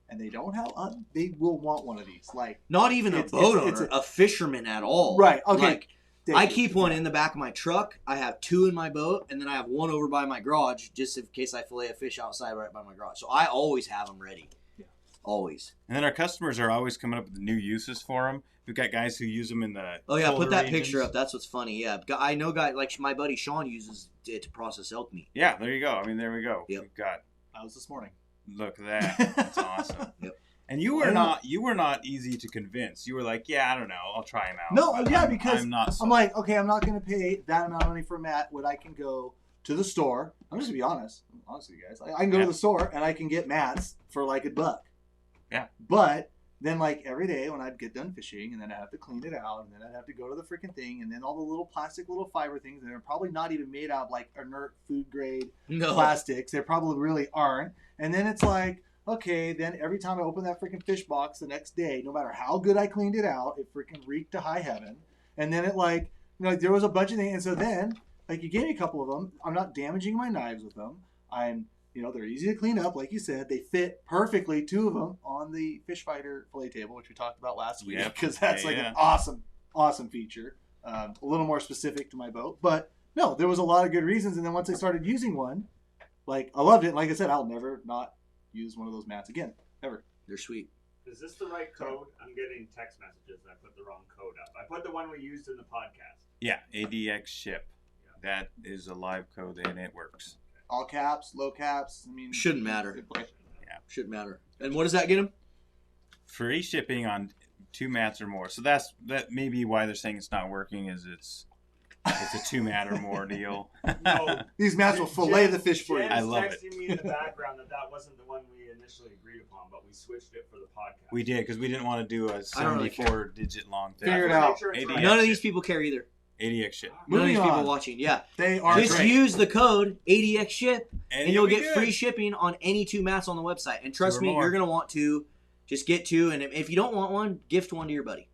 and they don't have, they will want one of these. Like, not even a boat owner, a fisherman at all. Right. Okay. Like, I keep one in the back of my truck. I have 2 in my boat, and then I have 1 over by my garage, just in case I fillet a fish outside right by my garage. So I always have them ready. Yeah. Always. And then our customers are always coming up with new uses for them. We've got guys who use them in the put that picture up. That's what's funny. Yeah, I know guys like my buddy Sean uses it to process elk meat. Yeah, there you go. I mean, there we go. Yep. We've got. That was this morning. Look at that. That's awesome. Yep. And you were not easy to convince. You were like, yeah, I don't know, I'll try them out. No, yeah, because I'm like, okay, I'm not going to pay that amount of money for a mat when I can go to the store. I'm just going to be honest with you guys. I can go to the store and I can get mats for like $1. Yeah. But then, like, every day when I'd get done fishing, and then I'd have to clean it out, and then I'd have to go to the freaking thing, and then all the little plastic little fiber things, and they're probably not even made out of, like, inert food-grade plastics. They probably really aren't. And then it's like, okay, then every time I open that freaking fish box the next day, no matter how good I cleaned it out, it freaking reeked to high heaven. And then it, like, there was a bunch of things. And so then, like, you gave me a couple of them. I'm not damaging my knives with them. They're easy to clean up, like you said. They fit perfectly, 2 of them, on the fish fighter fillet table, which we talked about last week, because that's an awesome, awesome feature. A little more specific to my boat. But, no, there was a lot of good reasons. And then once I started using one, like, I loved it. Like I said, I'll never not use one of those mats again, ever. They're sweet. Is this the right code? I'm getting text messages and I put the wrong code up. I put the one we used in the podcast. Yeah, ADX ship. Yeah. That is a live code and it works. All caps, low caps. I mean, Shouldn't matter. Yeah. Shouldn't matter. And what does that get them? Free shipping on 2 mats or more. So that may be why they're saying it's not working. Is it's a 2 mat or more deal. No, these mats will fillet the fish for you. I love it. Jen's texting me in the background that wasn't the one we initially agreed upon, but we switched it for the podcast. We did because we didn't want to do a I don't really 74-digit long thing. Figure it out. ADX None of these shit. people care either. ADX shit. None of these Moving people on. watching. Yeah. They are Just great. use the code ADX ship and you'll be get good. free shipping on any 2 mats on the website. And trust 2 or me, more. you're going to want to just get 2. And if you don't want one, gift one to your buddy.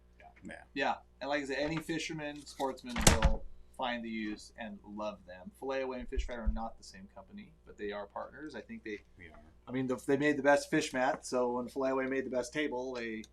Yeah, and like I said, any fisherman, sportsman will find the use and love them. Filet Away and Fish Fighter are not the same company, but they are partners. I think We are. I mean, they made the best fish mat, so when Filet Away made the best table, they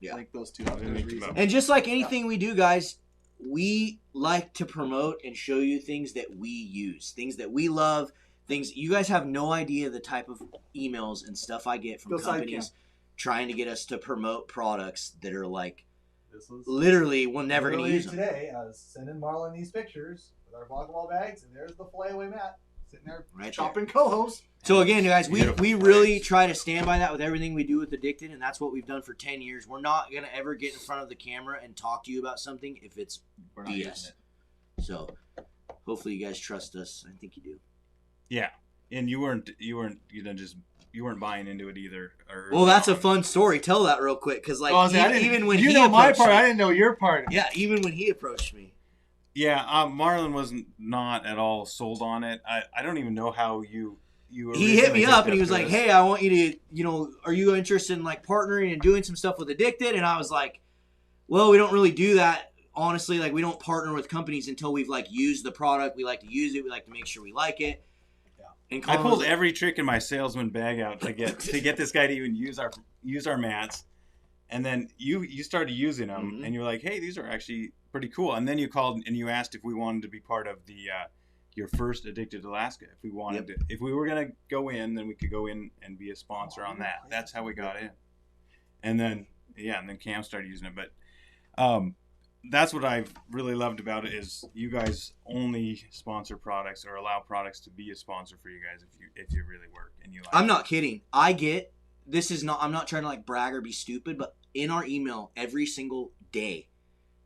linked those two up. They There's linked them reason. up. And just like anything we do, guys, we like to promote and show you things that we use, things that we love, things you guys have no idea the type of emails and stuff I get from Go side companies trying to get us to promote products that are like This was literally we're never going to earlier use them. today. I was sending Marlin these pictures with our volleyball bags, and there's the Filet Away mat sitting there Right chopping cohos. So again, guys, we Beautiful. really try to stand by that with everything we do with Addicted, and that's what we've done for 10 years. We're not going to ever get in front of the camera and talk to you about something if it's We're not using BS. it. So hopefully you guys trust us. I think you do. Yeah, and you weren't buying into it either. Well, that's a fun story. Tell that real quick, because like Oh, I didn't- even when you he know my approached part, me- I didn't know your part. yeah, even when he approached me, Yeah, Marlin was not at all sold on it. I don't even know how you. he hit me originally up and he was hooked like, up to "Hey, I want you to, are you interested in like partnering and doing some stuff with Addicted?" And I was like, "Well, we don't really do that." Honestly, like we don't partner with companies until we've like used the product. We like to use it. We like to make sure we like it. Yeah. And I Colin pulled was like, every trick in my salesman bag out to get this guy to even use our mats, and then you started using them, Mhm. and you're like, hey, these are actually pretty cool. And then you called and you asked if we wanted to be part of the your first Addicted Alaska. If we wanted to, if we were gonna go in, then we could go in and be a sponsor on that. That's how we got in. And then Cam started using it, but. That's what I've really loved about it is you guys only sponsor products or allow products to be a sponsor for you guys if you really work and you like I'm it. not kidding. I'm not trying to like brag or be stupid, but in our email every single day,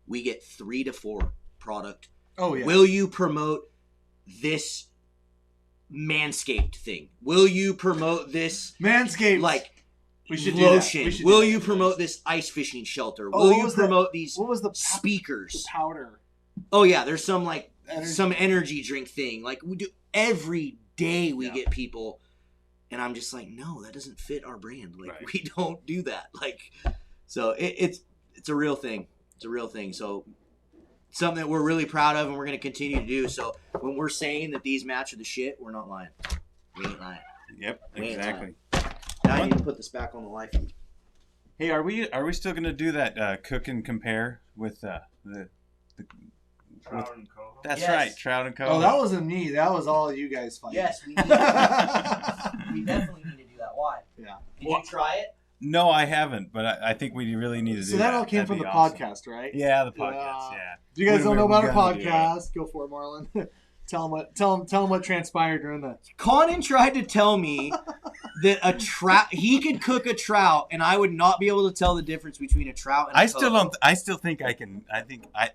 we get 3 to 4 product. Oh yeah. Will you promote this Manscaped thing? Will you promote this Manscaped. like we should do that. lotion? We should Will do that. you promote this ice fishing shelter? Oh, Will what you was the- promote these What was the speakers? powder? Oh yeah, there's some like Energy- some energy drink thing. Like we do every day we Yeah. get people and I'm just like, no, that doesn't fit our brand. Like Right. we don't do that. Like so it's a real thing. It's a real thing. So something that we're really proud of and we're gonna continue to do. So when we're saying that these mats are the shit, we're not lying. We ain't lying. Yep, We ain't exactly. Now I need to put this back on the live feed. Hey, are we still gonna do that cook and compare with the Trout and coho. That's Yes. right, Trout and Co. Oh, that wasn't me. That was all you guys fighting. Yes, we definitely need to do that. Why? Yeah. Did you try it? No, I haven't, but I think we really need to do So that. that all came That'd from be the awesome. podcast, right? Yeah, the podcast. Yeah. If you guys don't know about our We're gonna do it. podcast, go for it, Marlon. tell them what transpired during the. Conan tried to tell me that he could cook a trout, and I would not be able to tell the difference between a trout and a I still coho. don't. I still think I can. I think I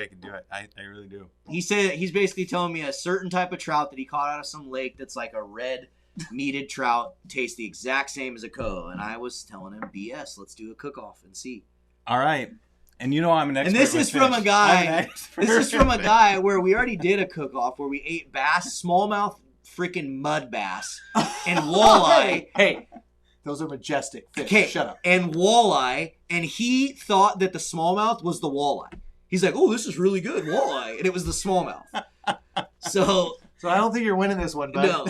can do it. I really do. He said he's basically telling me a certain type of trout that he caught out of some lake that's like a red meated trout tastes the exact same as a coho, and I was telling him BS. Let's do a cook-off and see. All right. And you know I'm an expert. And this with is from fish. a guy. I'm an expert. This is from a guy where we already did a cook-off where we ate bass, smallmouth, freaking mud bass, and walleye. Hey, those are majestic fish. Okay, Shut up. and walleye, and he thought that the smallmouth was the walleye. He's like, "Oh, this is really good walleye," and it was the smallmouth. So So I don't think you're winning this one, bud. no.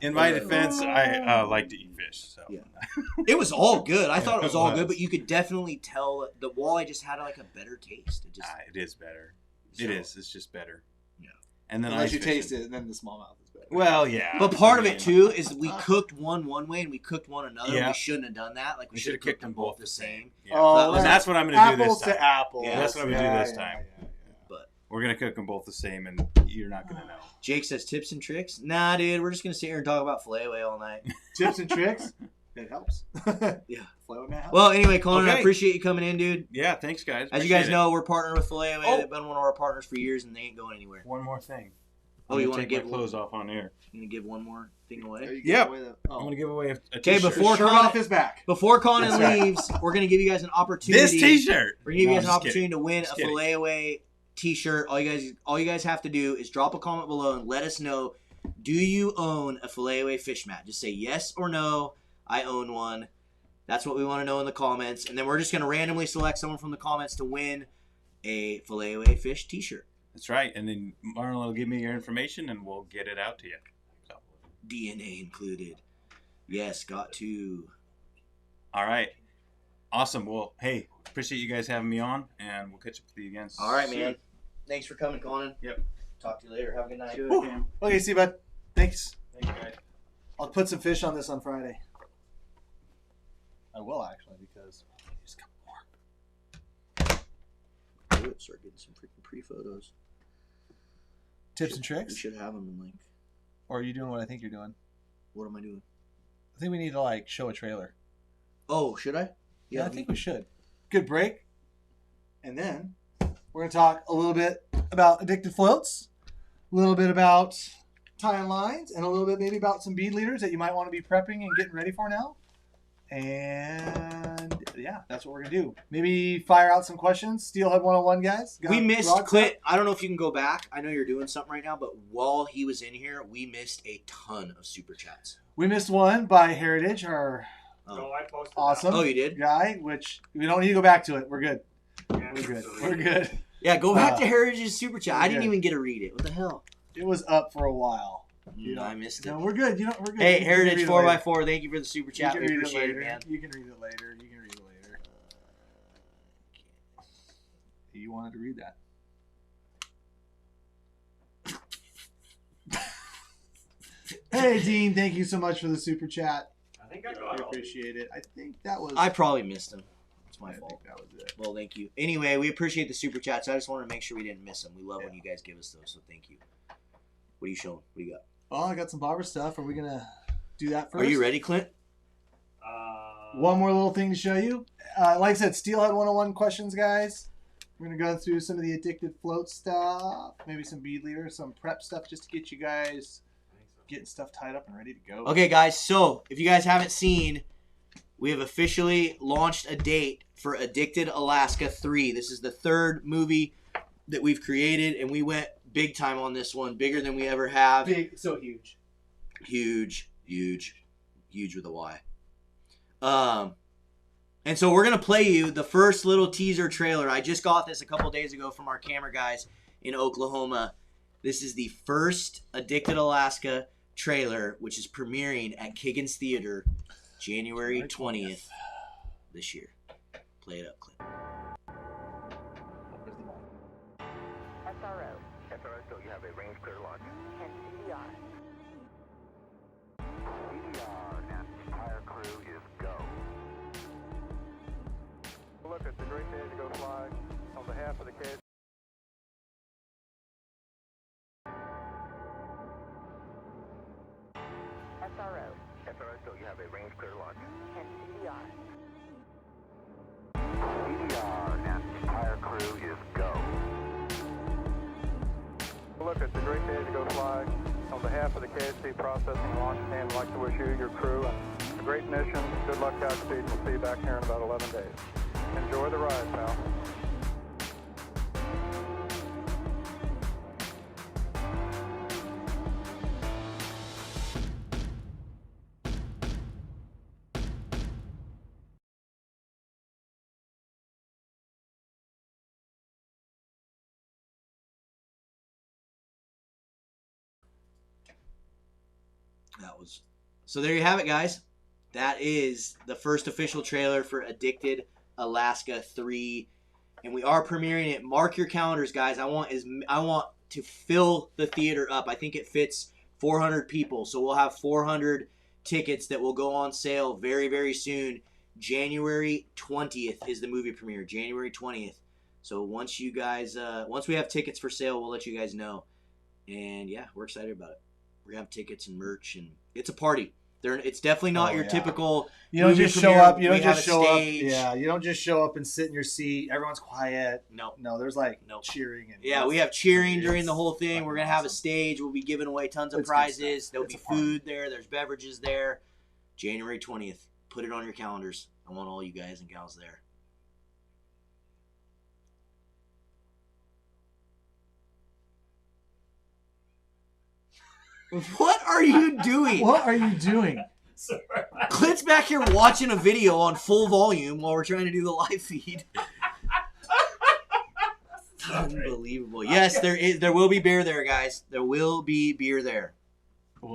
In my defense, I like to eat fish. So Yeah. It was all good. I thought it was It all was. good, but you could definitely tell the walleye just had like a better taste. It just it is better. So- It is. It's just better. Yeah. And then Unless ice you fishing. taste it, then the smallmouth is better. Well, yeah. But part of it too is we cooked one way and we cooked one another. Yeah. We shouldn't have done that. Like we We should should have cooked them both the same. Yeah. Oh, and that's what I'm going to do this apples time. to apples. Yeah, that's what I'm gonna do this time. But We're going to cook them both the same, and you're not going to know. Jake says tips and tricks. Nah, dude, we're just going to sit here and talk about filet-o-whey all night. Tips and tricks? It helps. Yeah. Filet-o-whey helps. Well, anyway, Conan, Okay. I appreciate you coming in, dude. Yeah, thanks, guys. As you guys Appreciate know, we're partnered with Filet-O-Whey. Oh. They've been one of our partners for years, and they ain't going anywhere. One more thing. Oh, you want to take give my clothes off on air? You going to give one more thing Are away? you giving Yep. away the- I'm going to give away a Okay, t-shirt. before shirt Conan- off his back. Before Conan That's right. leaves, we're going to give you guys an opportunity. This t-shirt. We're going to give you guys an No, I'm just opportunity kidding. to win Just a kidding. Filet-O-Whey t-shirt. All you guys have to do is drop a comment below and let us know, do you own a Filet-O-Whey fish mat? Just say yes or no, I own one. That's what we want to know in the comments. And then we're just going to randomly select someone from the comments to win a Filet-O-Whey fish t-shirt. That's right. And then Marlin will give me your information, and we'll get it out to you. So. DNA included. Yes, got to. All right. Awesome. Well, hey, appreciate you guys having me on, and we'll catch up with you again All right, soon. man. Thanks for coming, Conan. Yep. Talk to you later. Have a good night. Whew. Okay, see you, bud. Thanks. Thank you, guys. I'll put some fish on this on Friday. I will, actually, because just come more. Do it. Start getting some freaking pre-photos. Tips and We tricks? should have them in like. Or are you doing what I think you're doing? What am I doing? I think we need to, like, show a trailer. Oh, should I? Yeah, I think we should. Good break. And then we're going to talk a little bit about addicted floats, a little bit about tying lines, and a little bit maybe about some bead leaders that you might want to be prepping and getting ready for now. And yeah, that's what we're going to do. Maybe fire out some questions. Steelhead 101, guys. We Got missed rods Clint. up? I don't know if you can go back. I know you're doing something right now, but while he was in here, we missed a ton of super chats. We missed one by Heritage, our No, I posted awesome Oh, you did? guy, which we don't need to go back to it. We're good. that. Yeah, We're good. so We're good. Yeah, go back to Heritage's super chat. I didn't good. even get to read it. What the hell? It was up for a while. You know, I missed it. No, we're good. You know, we're good. Hey, You can Heritage read it 4x4, thank you for the super later. chat. You We can read it appreciate it, later. man. You can read it later. You can read it later. You wanted to read that. Hey, Dean, thank you so much for the super chat. I think I I got all. appreciate it. I think that was. I probably missed him. It's my I fault. think that was it. Well, thank you. Anyway, we appreciate the super chats. I just wanted to make sure we didn't miss them. We love when you guys give us those, so thank you. What are you showing? What do you got? Oh, I got some bobber stuff. Are we gonna do that first? Are you ready, Clint? One more little thing to show you. Like I said, Steelhead 101 questions, guys. We're going to go through some of the addicted float stuff, maybe some bead leader, some prep stuff just to get you guys getting stuff tied up and ready to go. Okay, guys. So, if you guys haven't seen, we have officially launched a date for Addicted Alaska 3. This is the third movie that we've created, and we went big time on this one, bigger than we ever have. Big, so huge. Huge with a Y. And so we're going to play you the first little teaser trailer. I just got this a couple days ago from our camera guys in Oklahoma. This is the first Addicted Alaska trailer, which is premiering at Kiggins Theater January 20th this year. Play it up, Clint. SRO. SRO, so you have a range clear launch. And CDR. CDR and entire crew is go. Look, it's a great day to go fly on behalf of the kids. SRO. SRO, so you have a range clear launch. And CDR. CDR and entire crew is go. Look, it's a great day to go fly. On behalf of the KHC Processing Launch Team, I'd like to wish you, your crew, a great mission. Good luck, Godspeed. We'll see you back here in about 11 days. Enjoy the ride, pal. So there you have it, guys. That is the first official trailer for Addicted Alaska 3, and we are premiering it. Mark your calendars, guys. I want to fill the theater up. I think it fits 400 people, so we'll have 400 tickets that will go on sale very, very soon. January 20th is the movie premiere. January 20th. So once you guys, once we have tickets for sale, we'll let you guys know. And yeah, we're excited about it. We're gonna have tickets and merch, and it's a party. It's definitely not your typical. You don't just show up. You don't just show up. Stage. Yeah, you don't just show up and sit in your seat. Everyone's quiet. No, there's like cheering and we have cheering during the whole thing. We're gonna have a stage. We'll be giving away tons of prizes. There'll be food there. There's beverages there. January 20th. Put it on your calendars. I want all you guys and gals there. What are you doing? What are you doing? Clint's back here watching a video on full volume while we're trying to do the live feed. Unbelievable. Yes, there will be beer there, guys. There will be beer there.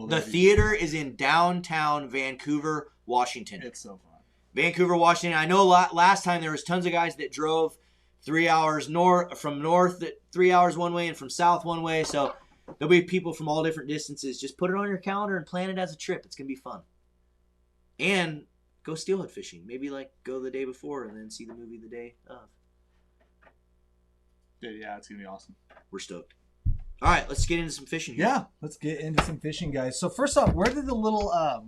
The theater is in downtown Vancouver, Washington. It's so fun. Vancouver, Washington. I know last time there was tons of guys that drove 3 hours from north, 3 hours one way, and from south one way. So there'll be people from all different distances. Just put it on your calendar and plan it as a trip. It's going to be fun. And go steelhead fishing. Maybe like go the day before and then see the movie the day of. Yeah, it's going to be awesome. We're stoked. All right, let's get into some fishing here. Yeah, let's get into some fishing, guys. So first off, where did the little I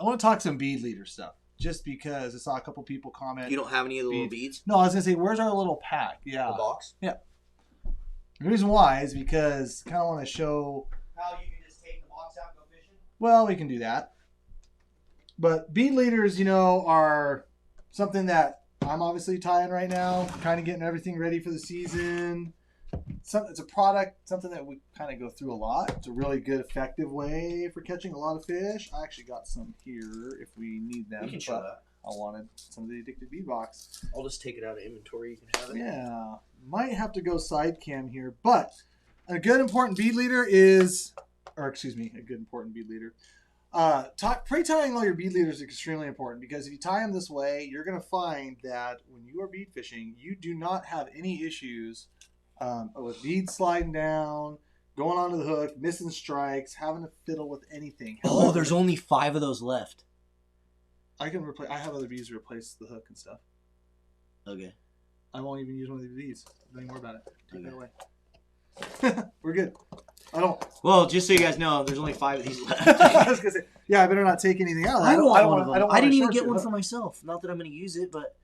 want to talk some bead leader stuff, just because I saw a couple people comment. You don't have any of the little beads? No, I was going to say, where's our little pack? Yeah. The box? Yeah. The reason why is because I kind of want to show how you can just take the box out and go fishing? Well, we can do that. But bead leaders, are something that I'm obviously tying right now, kind of getting everything ready for the season. It's a product, something that we kind of go through a lot. It's a really good, effective way for catching a lot of fish. I actually got some here if we need them. We can show that. I wanted some of the Addicted Bead Box. I'll just take it out of inventory. You can have it. Yeah. Might have to go side cam here, but a good important bead leader is, a good important bead leader. Pre-tying all your bead leaders is extremely important, because if you tie them this way, you're going to find that when you are bead fishing, you do not have any issues with beads sliding down, going onto the hook, missing strikes, having to fiddle with anything. However, there's only 5 of those left. I have other beads to replace the hook and stuff. Okay. I won't even use one of these beads. Don't even worry about it. Take that away. We're good. Well, just so you guys know, there's only 5 of these left. I was gonna say, I better not take anything out of that. I didn't even get one for myself. Not that I'm gonna use it, but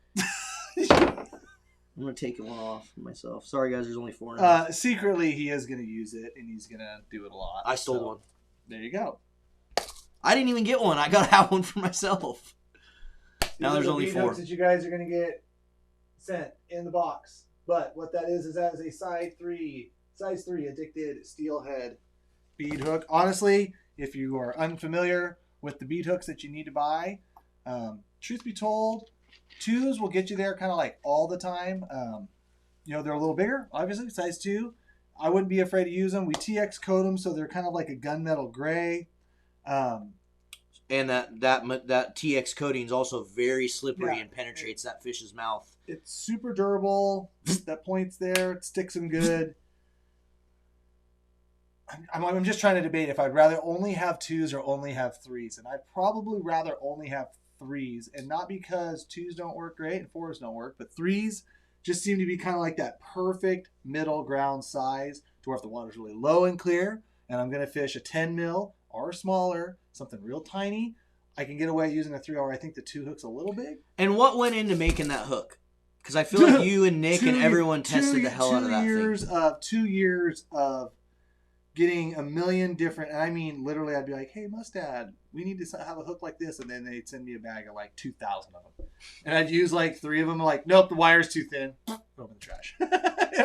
I'm gonna take one off for myself. Sorry, guys. There's only 4. Secretly, he is gonna use it, and he's gonna do it a lot. I stole one. There you go. I didn't even get one. I gotta have one for myself. Now there's only 4 that you guys are gonna get sent in the box. But what that is that is a size 3 Addicted Steelhead bead hook. Honestly, if you are unfamiliar with the bead hooks that you need to buy, truth be told, 2s will get you there kind of like all the time. They're a little bigger, obviously, size 2. I wouldn't be afraid to use them. We TX coat them, so they're kind of like a gunmetal gray. And that TX coating is also very slippery and penetrates that fish's mouth. It's super durable. That point's there. It sticks them good. I'm just trying to debate if I'd rather only have 2s or only have 3s. And I'd probably rather only have 3s. And not because 2s don't work great and 4s don't work, but 3s just seem to be kind of like that perfect middle ground size to where if the water's really low and clear and I'm going to fish a 10 mil or smaller, something real tiny, I can get away using a 3, or I think the 2 hook's a little big. And what went into making that hook? Because I feel like you and Nick and everyone tested the hell out of that thing. 2 years of getting a million different, and I mean literally I'd be like, hey Mustad, we need to have a hook like this, and then they'd send me a bag of like 2,000 of them, and I'd use like 3 of them, like nope, the wire's too thin, throw them in the trash.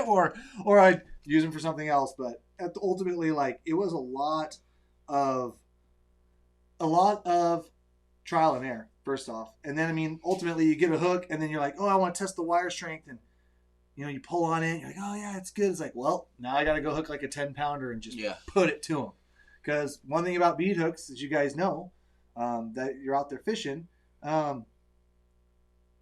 or I'd use them for something else. But ultimately, like, it was a lot of trial and error first off, and then I mean ultimately you get a hook and then you're like, oh, I want to test the wire strength, and you pull on it, you're like, oh yeah, it's good. It's like, well, now I got to go hook like a 10-pounder and just put it to them. Because one thing about bead hooks, as you guys know, that you're out there fishing, a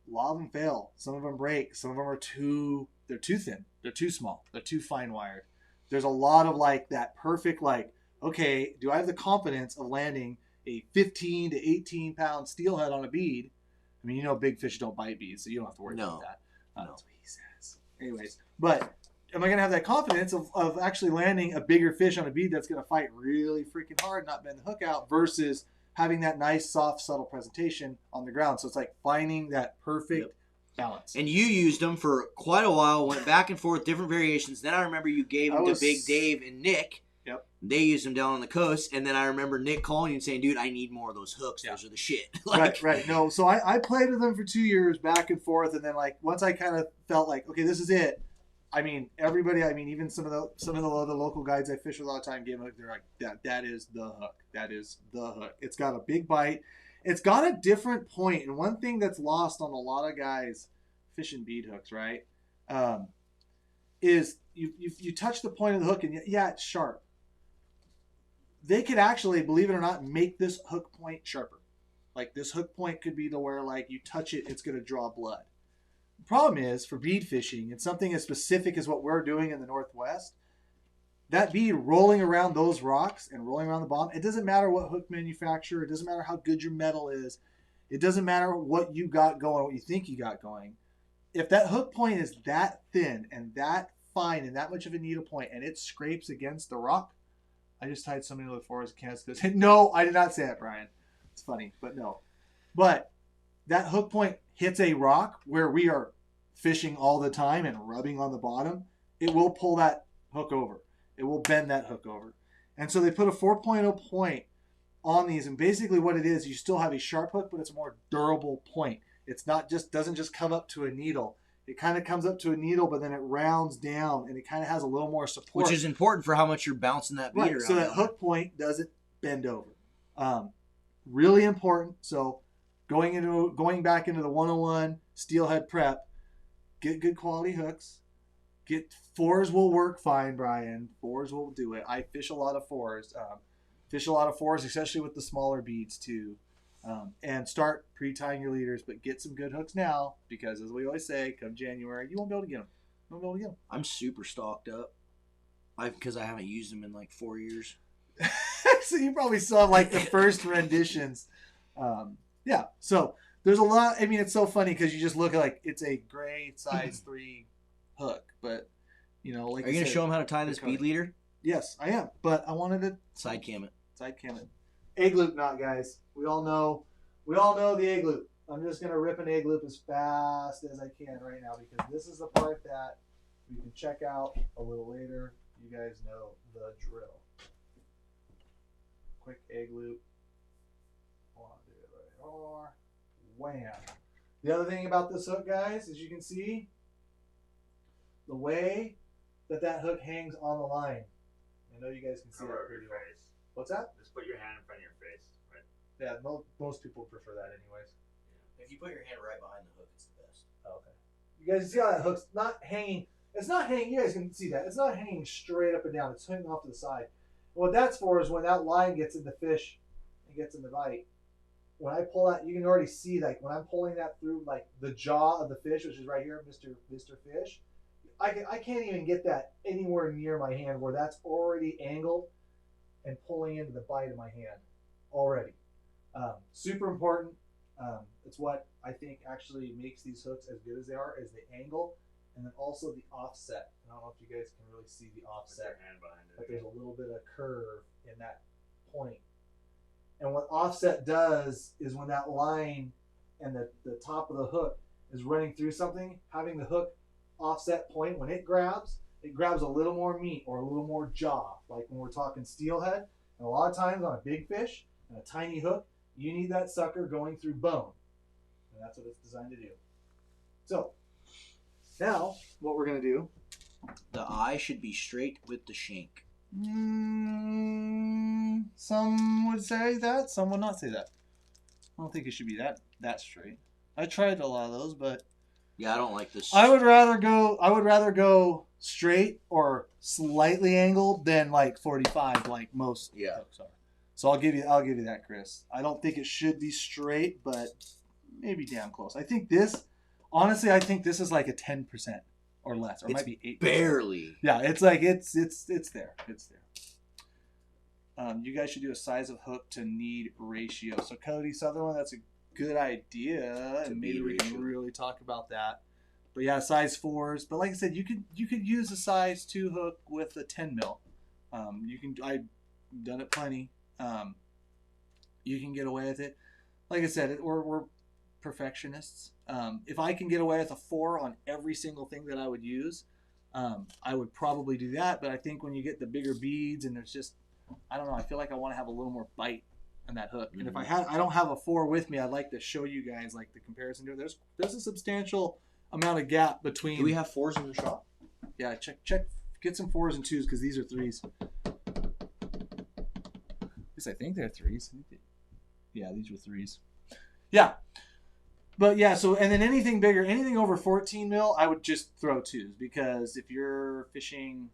lot of them fail. Some of them break. Some of them they're too thin. They're too small. They're too fine wired. There's a lot of like that perfect, like, okay, do I have the confidence of landing a 15 to 18 pound steelhead on a bead? I mean, big fish don't bite beads, so you don't have to worry about that. That's what he says. anyways, but am I going to have that confidence of actually landing a bigger fish on a bead that's going to fight really freaking hard, not bend the hook out, versus having that nice, soft, subtle presentation on the ground? So it's like finding that perfect balance. And you used them for quite a while, went back and forth, different variations. Then I remember you gave them to Big Dave and Nick. Yep. They used them down on the coast. And then I remember Nick calling you and saying, dude, I need more of those hooks. Those are the shit. Right. No, so I played with them for 2 years back and forth. And then, like, once I kind of felt like, okay, this is it. I mean, everybody, even some of the other local guides I fish with all the time, they're like, that is the hook. That is the hook. It's got a big bite. It's got a different point. And one thing that's lost on a lot of guys fishing bead hooks, right, is you touch the point of the hook, and it's sharp. They could actually, believe it or not, make this hook point sharper. Like, this hook point could be to where, like, you touch it, it's going to draw blood. The problem is, for bead fishing, and something as specific as what we're doing in the Northwest, that bead rolling around those rocks and rolling around the bottom, it doesn't matter what hook manufacturer, it doesn't matter how good your metal is, it doesn't matter what you got going, what you think you got going. If that hook point is that thin and that fine and that much of a needle point and it scrapes against the rock, I just tied somebody to the forest cast this. No, I did not say that, Brian. It's funny, but no. But that hook point hits a rock where we are fishing all the time and rubbing on the bottom, it will pull that hook over. It will bend that hook over. And so they put a 4.0 point on these, and basically what it is, you still have a sharp hook, but it's a more durable point. It's not just, doesn't just come up to a needle. It kind of comes up to a needle, but then it rounds down, and it kind of has a little more support. Which is important for how much you're bouncing that bead around. So that hook point doesn't bend over. Really important. So going back into the 101 steelhead prep, get good quality hooks. Get 4s will work fine, Brian. 4s will do it. I fish a lot of 4s. Especially with the smaller beads too. And start pre-tying your leaders, but get some good hooks now, because as we always say, come January, you won't be able to get them. I'm super stocked up. Because I haven't used them in like 4 years. So you probably saw like the first renditions. So there's a lot. I mean, it's so funny because you just look at, like, it's a gray size 3 hook, but like, are you gonna show them how to tie this bead leader? Yes, I am. But I wanted to side cam it. Egg loop knot, guys. We all know the egg loop. I'm just gonna rip an egg loop as fast as I can right now, because this is the part that we can check out a little later. You guys know the drill. Quick egg loop. Hold on, do it right here. Wham. The other thing about this hook, guys, as you can see, the way that hook hangs on the line. I know you guys can see that pretty well. What's that? Just put your hand in front of your face. Right. Yeah, most people prefer that anyways. Yeah. If you put your hand right behind the hook, it's the best. Oh, okay. You guys see how that hook's not hanging? It's not hanging. You guys can see that. It's not hanging straight up and down. It's hanging off to the side. And what that's for is when that line gets in the fish and gets in the bite. When I pull that, you can already see, like, when I'm pulling that through, like, the jaw of the fish, which is right here, Mr. Fish. I can't even get that anywhere near my hand, where that's already angled and pulling into the bite of my hand already. Super important. It's what I think actually makes these hooks as good as they are, is the angle, and then also the offset. I don't know if you guys can really see the offset, but there's a little bit of curve in that point. And what offset does is, when that line and the top of the hook is running through something, having the hook offset point, when it grabs a little more meat or a little more jaw. Like when we're talking steelhead, and a lot of times on a big fish and a tiny hook, you need that sucker going through bone. And that's what it's designed to do. So now what we're going to do, the eye should be straight with the shank. Some would say that, some would not say that. I don't think it should be that straight. I tried a lot of those, but yeah, I don't like this. I would rather go straight or slightly angled than like 45, like most hooks are. So I'll give you that, Chris. I don't think it should be straight, but maybe damn close. I think this is like a 10% or less, or it might be 8%. Barely. Yeah, it's like it's there. It's there. You guys should do a size of hook to need ratio. So Cody Sutherland, that's a good idea, and maybe we can really talk about that. But yeah, size 4s. But like I said, you could use a size 2 hook with a 10 mil. I've done it plenty. You can get away with it. Like I said, we're perfectionists. If I can get away with a 4 on every single thing that I would use, I would probably do that. But I think when you get the bigger beads and there's just, I don't know, I feel like I want to have a little more bite on that hook. And if I don't have a 4 with me, I'd like to show you guys like the comparison to it. There's a substantial amount of gap between. Do we have 4s in the shop? Yeah, check. Get some 4s and 2s because these are 3s. At least I think they're 3s. Yeah, these were 3s. Yeah. But yeah, so and then anything bigger, anything over 14 mil, I would just throw 2s because if you're fishing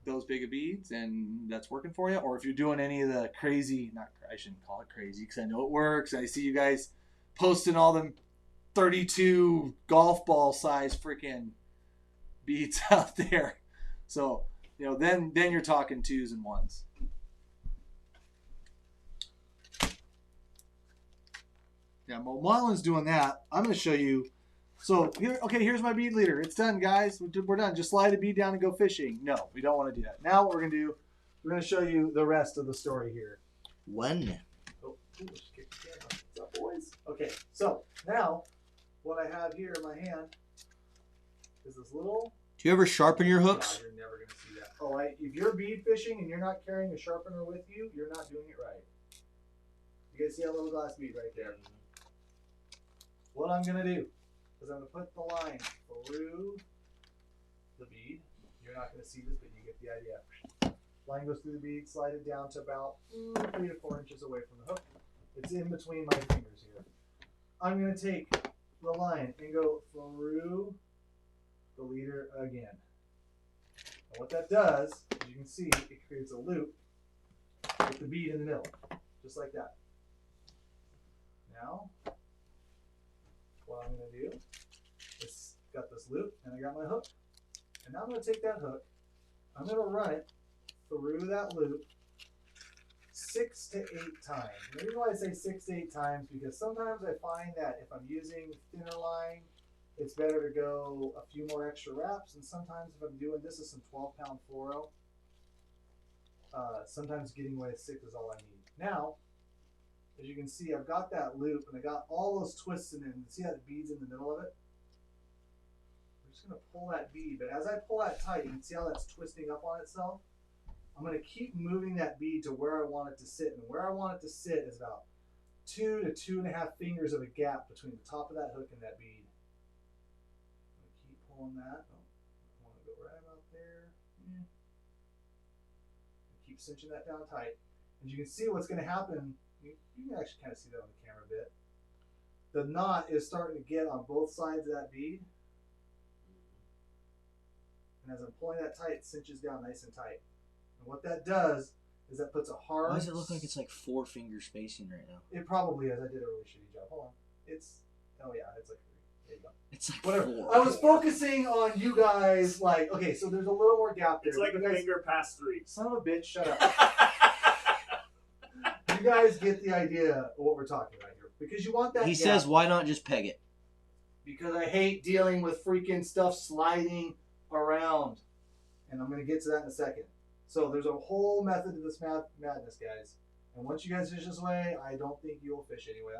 those big of beads and that's working for you, or if you're doing any of the crazy, I shouldn't call it crazy because I know it works. I see you guys posting all them 32 golf ball size freaking beads out there. So, then you're talking 2s and 1s. Yeah, well, Marlin's doing that. I'm going to show you. So, here's my bead leader. It's done, guys. We're done. Just slide a bead down and go fishing. No, we don't want to do that. Now what we're going to do, we're going to show you the rest of the story here. When? Oh, just kick the camera. What's up, boys? Okay, so now what I have here in my hand is this little... Do you ever sharpen your hooks? No, you're never going to see that. Oh, if you're bead fishing and you're not carrying a sharpener with you, you're not doing it right. You guys see that little glass bead right there? What I'm going to do is I'm going to put the line through the bead. You're not going to see this, but you get the idea. Line goes through the bead, slide it down to about 3 to 4 inches away from the hook. It's in between my fingers here. I'm going to take the line and go through the leader again. And what that does, as you can see, it creates a loop with the bead in the middle, just like that. Now, what I'm going to do is got this loop and I got my hook. And now I'm going to take that hook, I'm going to run it through that loop 6 to 8 times. And the reason why I say 6 to 8 times because sometimes I find that if I'm using thinner line, it's better to go a few more extra wraps. And sometimes if I'm doing this is some 12-pound fluoro, sometimes getting away with 6 is all I need. Now, as you can see, I've got that loop and I got all those twists in it. And see how the bead's in the middle of it? I'm just going to pull that bead, but as I pull that tight, you can see how that's twisting up on itself. I'm going to keep moving that bead to where I want it to sit. And where I want it to sit is about 2 to 2.5 fingers of a gap between the top of that hook and that bead. I'm going to keep pulling that. Oh, I want to go right about there. Keep cinching that down tight. As you can see, what's going to happen, you can actually kind of see that on the camera a bit. The knot is starting to get on both sides of that bead. And as I'm pulling that tight, it cinches down nice and tight. And what that does is that puts a hard... Why does it look like it's like 4 finger spacing right now? It probably is. I did a really shitty job. Hold on. Oh yeah, it's like 3. There you go. It's like whatever. 4. I was focusing on you guys like, okay, so there's a little more gap there. It's like a finger past 3. Son of a bitch, shut up. You guys get the idea of what we're talking about here. Because you want that He gap. says, why not just peg it? Because I hate dealing with freaking stuff sliding around. And I'm going to get to that in a second. So there's a whole method to this madness, guys. And once you guys fish this way, I don't think you will fish anyway.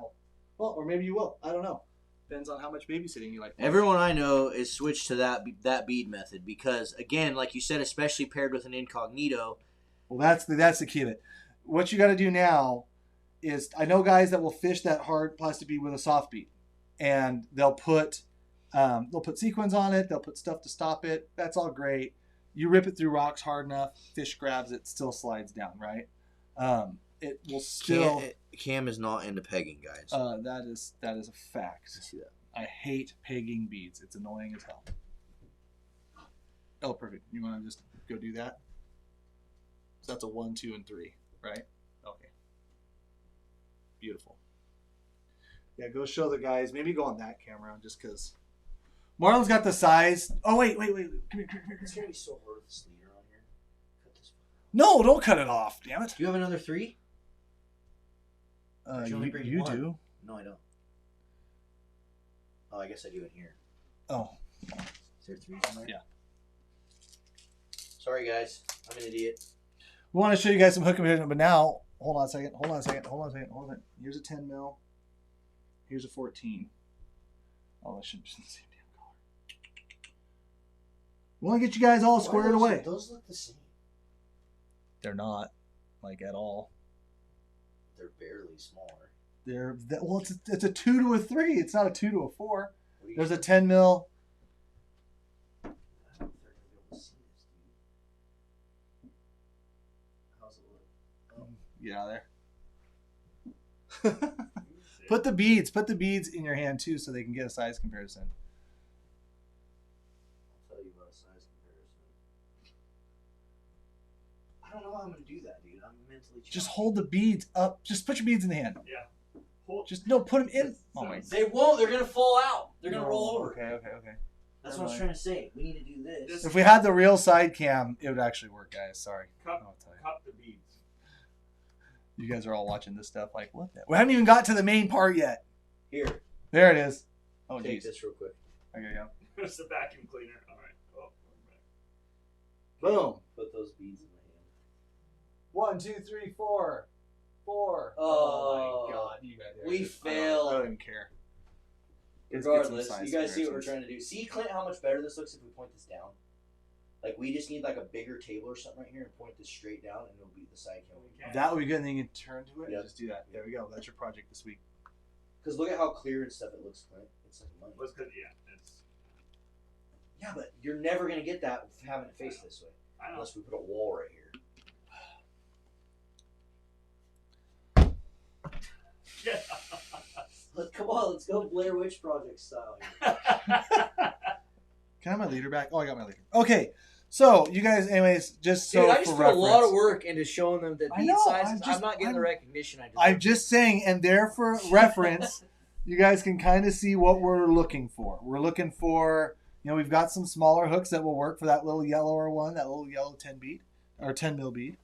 Well, or maybe you will. I don't know. Depends on how much babysitting you like. Everyone I know is switched to that bead method because, again, like you said, especially paired with an incognito. Well, that's the key of it. What you got to do now is, I know guys that will fish that hard plastic bead with a soft bead, and they'll put sequins on it. They'll put stuff to stop it. That's all great. You rip it through rocks hard enough, fish grabs it, still slides down, right? It will still. Cam is not into pegging, guys. That is a fact. I see that. I hate pegging beads. It's annoying as hell. Oh, perfect. You want to just go do that? So that's a 1, 2, and 3, right? Okay. Beautiful. Yeah, go show the guys. Maybe go on that camera just because. Marlin's got the size. Oh, wait. Come here. It's going to be so hard with this leader on here. Cut this. No, don't cut it off. Damn it. Do you have another 3? You do. No, I don't. Oh, I guess I do in here. Oh. Is there 3 in there? Yeah. Sorry, guys. I'm an idiot. We want to show you guys some hook measurement, but now, hold on a second. Here's a 10 mil. Here's a 14. Oh, that should be the same damn color. We want to get you guys all squared away. Those look the same. They're not, like, at all. They're barely smaller. Well, it's a 2 to a 3. It's not a 2 to a 4. There's a 10 mil. I don't think they're gonna be able to see this, dude. How's it look? Oh. Get out of there. Put the beads in your hand too, so they can get a size comparison. I'll tell you about a size comparison. I don't know how I'm gonna do that, dude. I'm mentally challenged. Just hold the beads up. Just put your beads in the hand. Yeah. Put them in. Oh my. They won't. They're gonna fall out. They're gonna roll over. Okay. That's what I was trying to say. We need to do this. If we had the real side cam, it would actually work, guys. Sorry. Cup the beads. You guys are all watching this stuff like, what the? We haven't even got to the main part yet. Here. There it is. Oh, Take jeez. this real quick. Okay, yeah. It's the vacuum cleaner. All right. Oh, Boom. Put those beads in my hand. 1, 2, 3, 4. 4. Oh my God. You guys. We failed. I don't even care. Regardless, you guys see what we're trying to do. See, Clint, how much better this looks if we point this down? Like, we just need like a bigger table or something right here and point this straight down, and it'll be the side camera. That would be good. And then you can turn to it Yep. and just do that. There we go. That's your project this week. Because look at how clear and stuff it looks, Clint. It's like money. Well, it's good. Yeah, but you're never going to get that with having it face this way. I know. Unless we put a wall right here. Yeah. Come on, let's go Blair Witch Project style here. Can I have my leader back? Oh, I got my leader. Okay. So, you guys, anyways, just so Dude, I just for put reference, a lot of work into showing them the I bead know, sizes. I'm not getting the recognition I deserve. I'm just saying, and there for reference, you guys can kind of see what we're looking for. We're looking for, we've got some smaller hooks that will work for that little yellower one, that little yellow 10 bead, or 10 mil bead.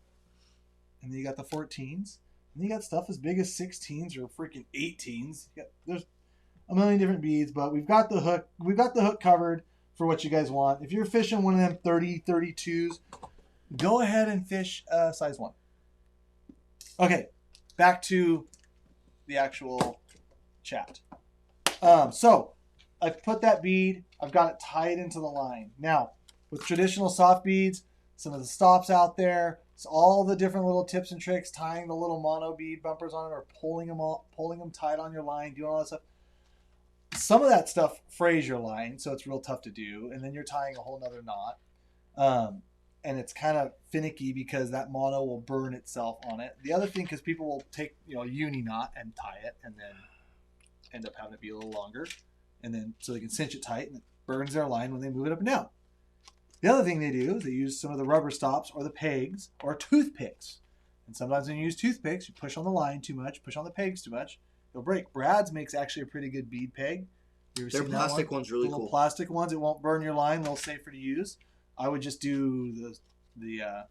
And then you got the 14s. And you got stuff as big as 16s or freaking 18s. There's a million different beads, but we've got the hook. We've got the hook covered for what you guys want. If you're fishing one of them 30, 32s, go ahead and fish size 1. Okay, back to the actual chat. So I've put that bead, I've got it tied into the line. Now, with traditional soft beads, some of the stops out there, it's all the different little tips and tricks, tying the little mono bead bumpers on it or pulling them tight on your line, doing all that stuff. Some of that stuff frays your line, so it's real tough to do, and then you're tying a whole nother knot. And it's kind of finicky because that mono will burn itself on it. The other thing, because people will take a uni knot and tie it and then end up having it be a little longer, and then so they can cinch it tight and it burns their line when they move it up and down. The other thing they do is they use some of the rubber stops or the pegs or toothpicks. And sometimes when you use toothpicks, you push on the line too much, push on the pegs too much, it'll break. Brad's makes actually a pretty good bead peg. Their plastic one's really cool. Plastic ones, it won't burn your line, they'll safer to use. I would just do the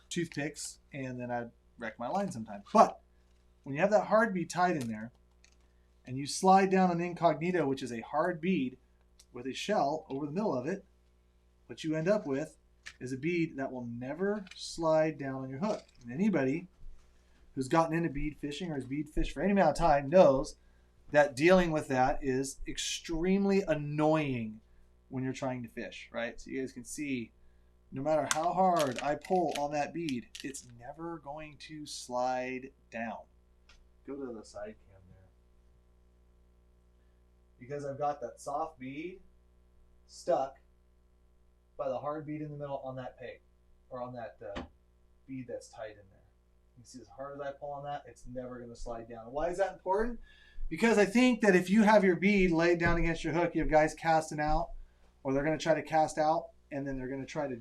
toothpicks and then I'd wreck my line sometimes. But when you have that hard bead tied in there and you slide down an incognito, which is a hard bead with a shell over the middle of it, what you end up with is a bead that will never slide down on your hook. And anybody who's gotten into bead fishing or has bead fished for any amount of time knows that dealing with that is extremely annoying when you're trying to fish, right? So you guys can see, no matter how hard I pull on that bead, it's never going to slide down. Go to the side cam there. Because I've got that soft bead stuck by the hard bead in the middle on that peg, or on that bead that's tied in there. You see, as hard as I pull on that, it's never going to slide down. Why is that important? Because I think that if you have your bead laid down against your hook, you have guys casting out, or they're going to try to cast out, and then they're going to try to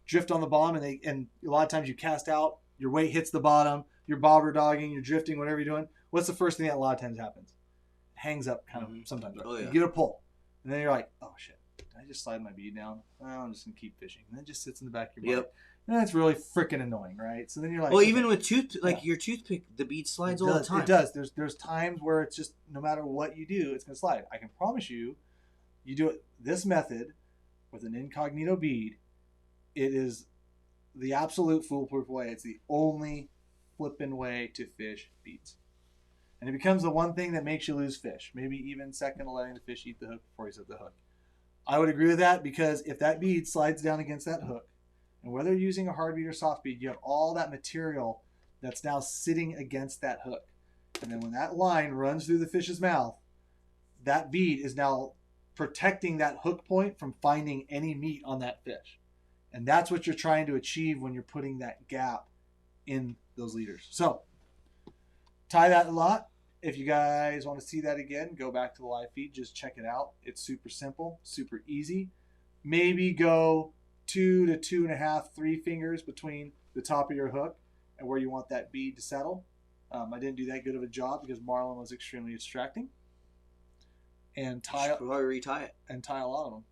drift on the bottom, and a lot of times you cast out, your weight hits the bottom, you're bobber dogging, you're drifting, whatever you're doing. What's the first thing that a lot of times happens? It hangs up kind of sometimes. Right? Oh, yeah. You get a pull. And then you're like, oh shit, did I just slide my bead down? Well, I'm just going to keep fishing. And then it just sits in the back of your mind. And that's really freaking annoying, right? So then you're like, well, okay, even with your toothpick, the bead slides all the time. It does. There's times where it's just no matter what you do, it's gonna slide. I can promise you, you do it this method with an incognito bead, it is the absolute foolproof way. It's the only flipping way to fish beads. And it becomes the one thing that makes you lose fish. Maybe even second to letting the fish eat the hook before you set the hook. I would agree with that, because if that bead slides down against that hook, and whether you're using a hard bead or soft bead, you have all that material that's now sitting against that hook. And then when that line runs through the fish's mouth, that bead is now protecting that hook point from finding any meat on that fish. And that's what you're trying to achieve when you're putting that gap in those leaders. So tie that a lot. If you guys want to see that again, go back to the live feed. Just check it out. It's super simple, super easy. Maybe go 2 to 2.5, 3 fingers between the top of your hook and where you want that bead to settle. I didn't do that good of a job because Marlin was extremely distracting. And you should probably retie it. And tie a lot of them.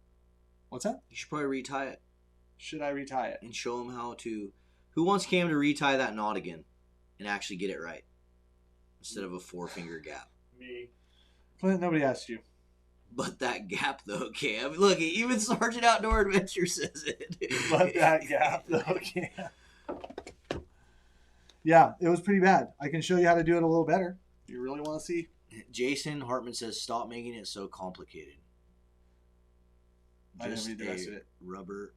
What's that? You should probably retie it. Should I retie it? And show them how to... Who wants Cam to retie that knot again and actually get it right? Instead of a 4-finger gap. Me. Clint, nobody asked you. But that gap, though, Cam. Look, even Sergeant Outdoor Adventure says it. But that gap, though, Cam. Yeah, it was pretty bad. I can show you how to do it a little better. If you really want to see. Jason Hartman says, stop making it so complicated. I didn't read the rest of it. Rubber.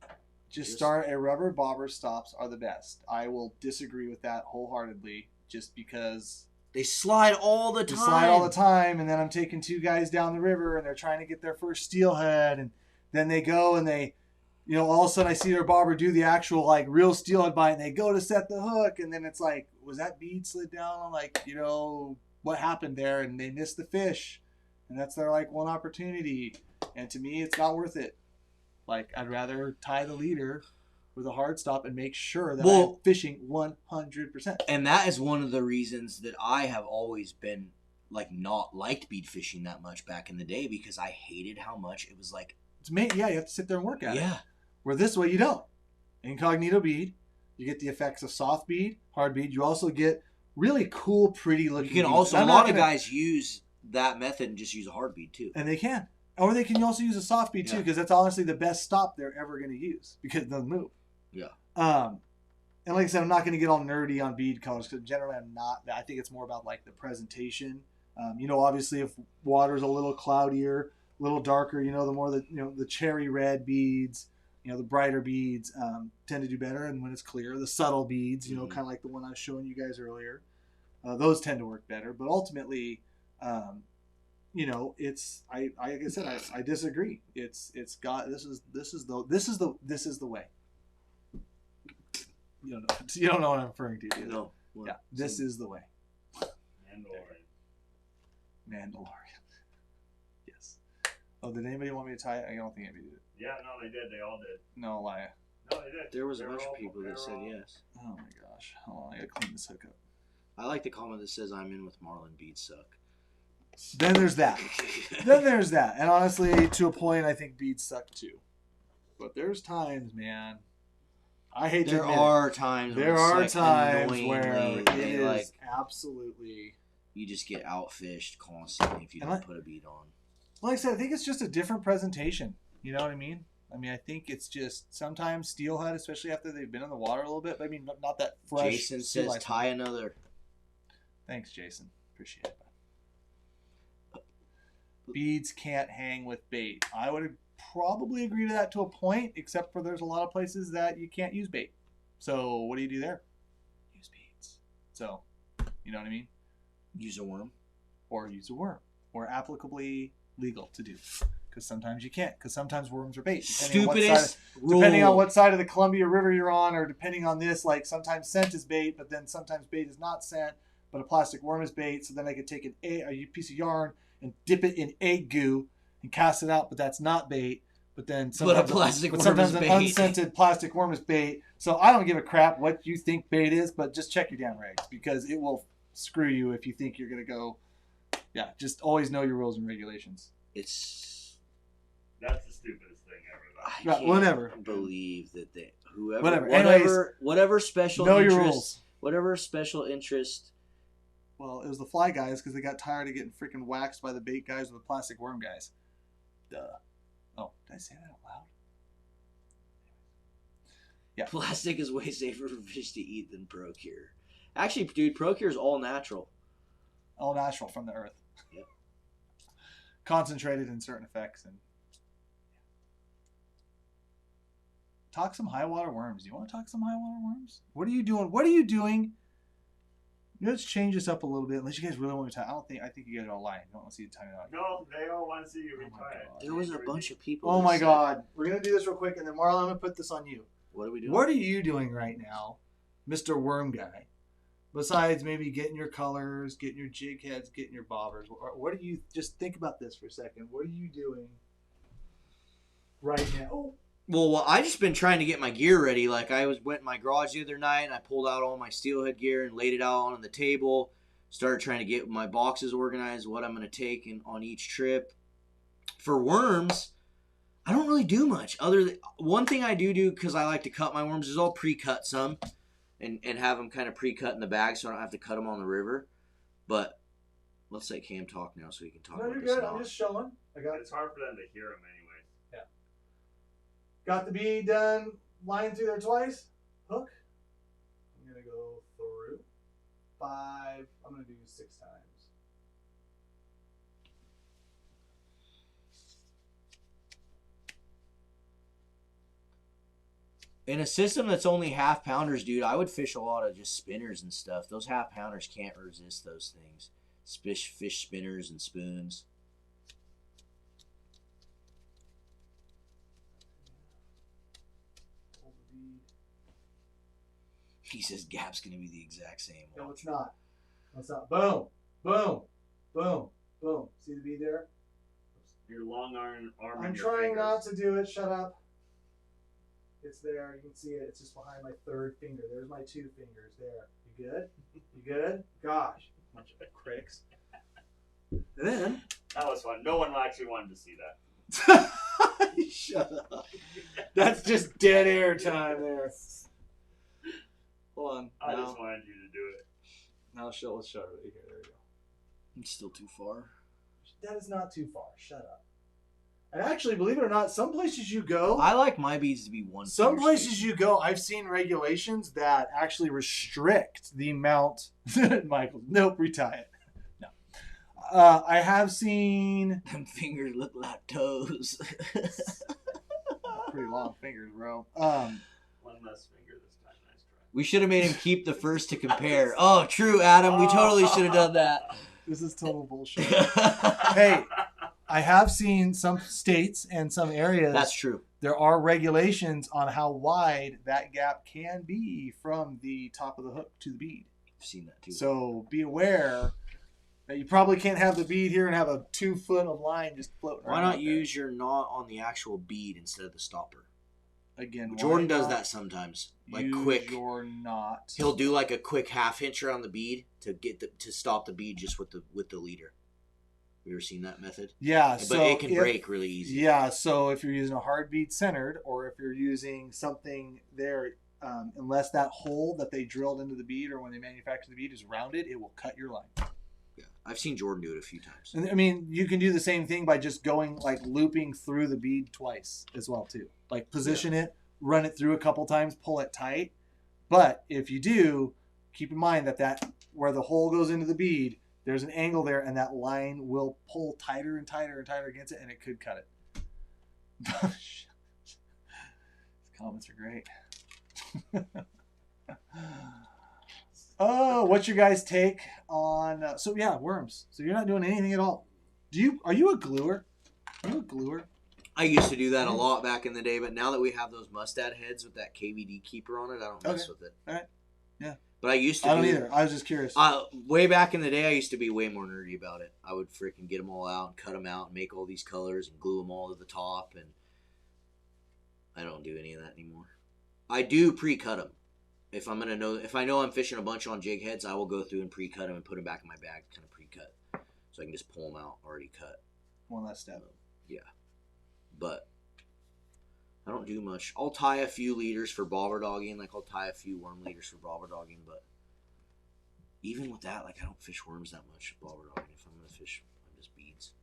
Just start a rubber bobber stops are the best. I will disagree with that wholeheartedly, just because they slide all the time. They slide all the time, and then I'm taking 2 guys down the river, and they're trying to get their first steelhead, and then they go and they, you know, all of a sudden I see their bobber do the actual like real steelhead bite, and they go to set the hook, and then it's like, was that bead slid down? I'm like, you know, what happened there? And they miss the fish, and that's their like one opportunity. And to me, it's not worth it. Like, I'd rather tie the leader with a hard stop and make sure that I'm fishing 100%. And that is one of the reasons that I have always been like not liked bead fishing that much back in the day, because I hated how much it was like. Yeah, you have to sit there and work at it. Yeah. Where this way you don't. Incognito bead, you get the effects of soft bead, hard bead. You also get really cool, pretty looking. You can also, a lot of guys use that method and just use a hard bead too. And they can. Or they can also use a soft bead too, because that's honestly the best stop they're ever going to use, because it doesn't move. Yeah. And like I said, I'm not going to get all nerdy on bead colors, because generally I'm not. I think it's more about like the presentation. You know, obviously if water's a little cloudier, a little darker, you know, the more the cherry red beads, you know, the brighter beads tend to do better. And when it's clear, the subtle beads, you know, kind of like the one I was showing you guys earlier, those tend to work better. But ultimately, you know, it's like I said, I disagree. It's got this is the way. You don't know what I'm referring to, do you? No. Yeah, this is the way. Mandalorian. Yes. Oh, did anybody want me to tie it? I don't think anybody did. Yeah, no, they did. They all did. No lie. No, they did. There was a bunch of people that said yes. Oh my gosh. Hold on, I gotta clean this hook up. I like the comment that says I'm in with Marlin, beads suck. Then there's that. And honestly, to a point, I think beads suck too. But there's times, man. I hate to admit there are times where it is like, absolutely. You just get outfished constantly if you don't put a bead on. Like I said, I think it's just a different presentation. You know what I mean? I think it's just sometimes steelhead, especially after they've been in the water a little bit. But I mean, not that fresh. Jason says tie another. Thanks, Jason. Appreciate it. Beads can't hang with bait. I would probably agree to that to a point, except for there's a lot of places that you can't use bait. So what do you do there? Use beads. So, you know what I mean? Use a worm. Or use a worm. Or applicably legal to do. Because sometimes you can't. Because sometimes worms are bait. Stupidest rule. Depending on what side of the Columbia River you're on, or depending on this, like sometimes scent is bait, but then sometimes bait is not scent, but a plastic worm is bait. So then I could take a piece of yarn and dip it in egg goo and cast it out, but that's not bait. But then sometimes, sometimes an unscented plastic worm is bait. So I don't give a crap what you think bait is, but just check your damn regs, because it will screw you if you think you're going to go. Yeah, just always know your rules and regulations. That's the stupidest thing ever. I can't whatever. believe that whatever special know interest, your rules. Whatever special interest. Well, it was the fly guys because they got tired of getting freaking waxed by the bait guys or the plastic worm guys. Duh. Oh, did I say that out loud? Yeah. Plastic is way safer for fish to eat than ProCure. Actually, dude, ProCure is all natural. All natural from the earth. Yep. Concentrated in certain effects and. Talk some high water worms. You want to talk some high water worms? What are you doing? What are you doing? Let's change this up a little bit. Unless you guys really want me to. I think you guys are all lying. You don't want to see the time out. No, they all want to see you retire. There was a bunch of people. Oh my god. We're gonna do this real quick, and then Marlon, I'm gonna put this on you. What are we doing? What are you doing right now, Mr. Worm Guy? Besides maybe getting your colors, getting your jig heads, getting your bobbers. What are you? Just think about this for a second. What are you doing right now? Oh. Well, I just been trying to get my gear ready. Like went in my garage the other night and I pulled out all my Steelhead gear and laid it out on the table. Started trying to get my boxes organized, what I'm going to take on each trip. For worms, I don't really do much. Other than one thing I do because I like to cut my worms is I'll pre-cut some and have them kind of pre-cut in the bag so I don't have to cut them on the river. But let's let Cam talk now so he can talk. No, about you're this good. now. I'm just showing. It's hard for them to hear them anyway. Got the bead done, line through there twice. Hook. I'm going to go through 5. I'm going to do 6 times. In a system that's only half pounders, dude, I would fish a lot of just spinners and stuff. Those half pounders can't resist those things. Fish spinners and spoons. He says Gap's going to be the exact same. No, it's not. No, it's not. Boom. Boom. Boom. Boom. See the bead there? Your long arm. I'm trying not to do it. Shut up. It's there. You can see it. It's just behind my 3rd finger. There's my 2 fingers there. You good? You good? Gosh. Bunch of critics. Then. That was fun. No one actually wanted to see that. Shut up. That's just dead air time there. Hold on. I just wanted you to do it. Now let's show it right here. There we go. It's still too far. That is not too far. Shut up. And actually, believe it or not, some places you go... I like my beads to be one. Some places you go, I've seen regulations that actually restrict the amount... Michael, nope, retie it. No. I have seen... Them fingers look like toes. Pretty long fingers, bro. One less finger this time. Nice try. We should have made him keep the first to compare. Oh, true, Adam. We totally should have done that. This is total bullshit. Hey, I have seen some states and some areas. That's true. There are regulations on how wide that gap can be from the top of the hook to the bead. I've seen that too. So be aware that you probably can't have the bead here and have a 2 foot of line just floating around. Why not use your knot on the actual bead instead of the stopper? Again, Jordan does that sometimes. Like use quick. your knot. He'll do like a quick half inch around the bead to get to stop the bead just with the leader. You ever seen that method? Yeah, but it can break really easy. Yeah, so if you're using a hard bead centered, or if you're using something there, unless that hole that they drilled into the bead or when they manufacture the bead is rounded, it will cut your line. Yeah, I've seen Jordan do it a few times. And I mean, you can do the same thing by just going like looping through the bead twice as well too. Like position it, run it through a couple times, pull it tight. But if you do, keep in mind that where the hole goes into the bead, there's an angle there, and that line will pull tighter and tighter and tighter against it, and it could cut it. These comments are great. Oh, what's your guys' take on? So yeah, worms. So you're not doing anything at all. Are you a gluer? Are you a gluer? I used to do that a lot back in the day, but now that we have those mustad heads with that KVD keeper on it, I don't mess with it. All right. Yeah. But I used to. I don't either. I was just curious. Way back in the day, I used to be way more nerdy about it. I would freaking get them all out and cut them out and make all these colors and glue them all to the top. And I don't do any of that anymore. I do pre-cut them. If I know I'm fishing a bunch on jig heads, I will go through and pre-cut them and put them back in my bag, kind of pre-cut, so I can just pull them out already cut. One last step. Yeah. But I don't do much. I'll tie a few leaders for bobber dogging. Like, I'll tie a few worm leaders for bobber dogging, but even with that, like, I don't fish worms that much bobber dogging. If I'm going to fish, I'm just beads.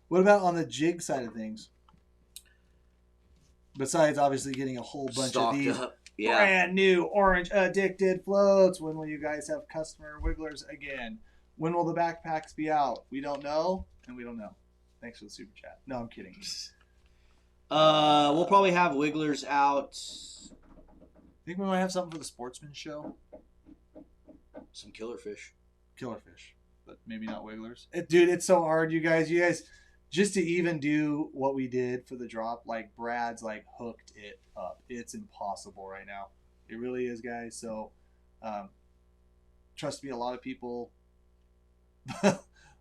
What about on the jig side of things? Besides, obviously, getting a whole bunch Stocked of these up. Yeah. brand new orange addicted floats. When will you guys have customer wigglers again? When will the backpacks be out? We don't know, and we don't know. Thanks for the super chat. No, I'm kidding. We'll probably have wigglers out. Think we might have something for the sportsman show? Some killer fish. Killer fish, but maybe not wigglers. Dude, it's so hard, you guys. You guys, just to even do what we did for the drop, like Brad's like hooked it up. It's impossible right now. It really is, guys. So, trust me, a lot of people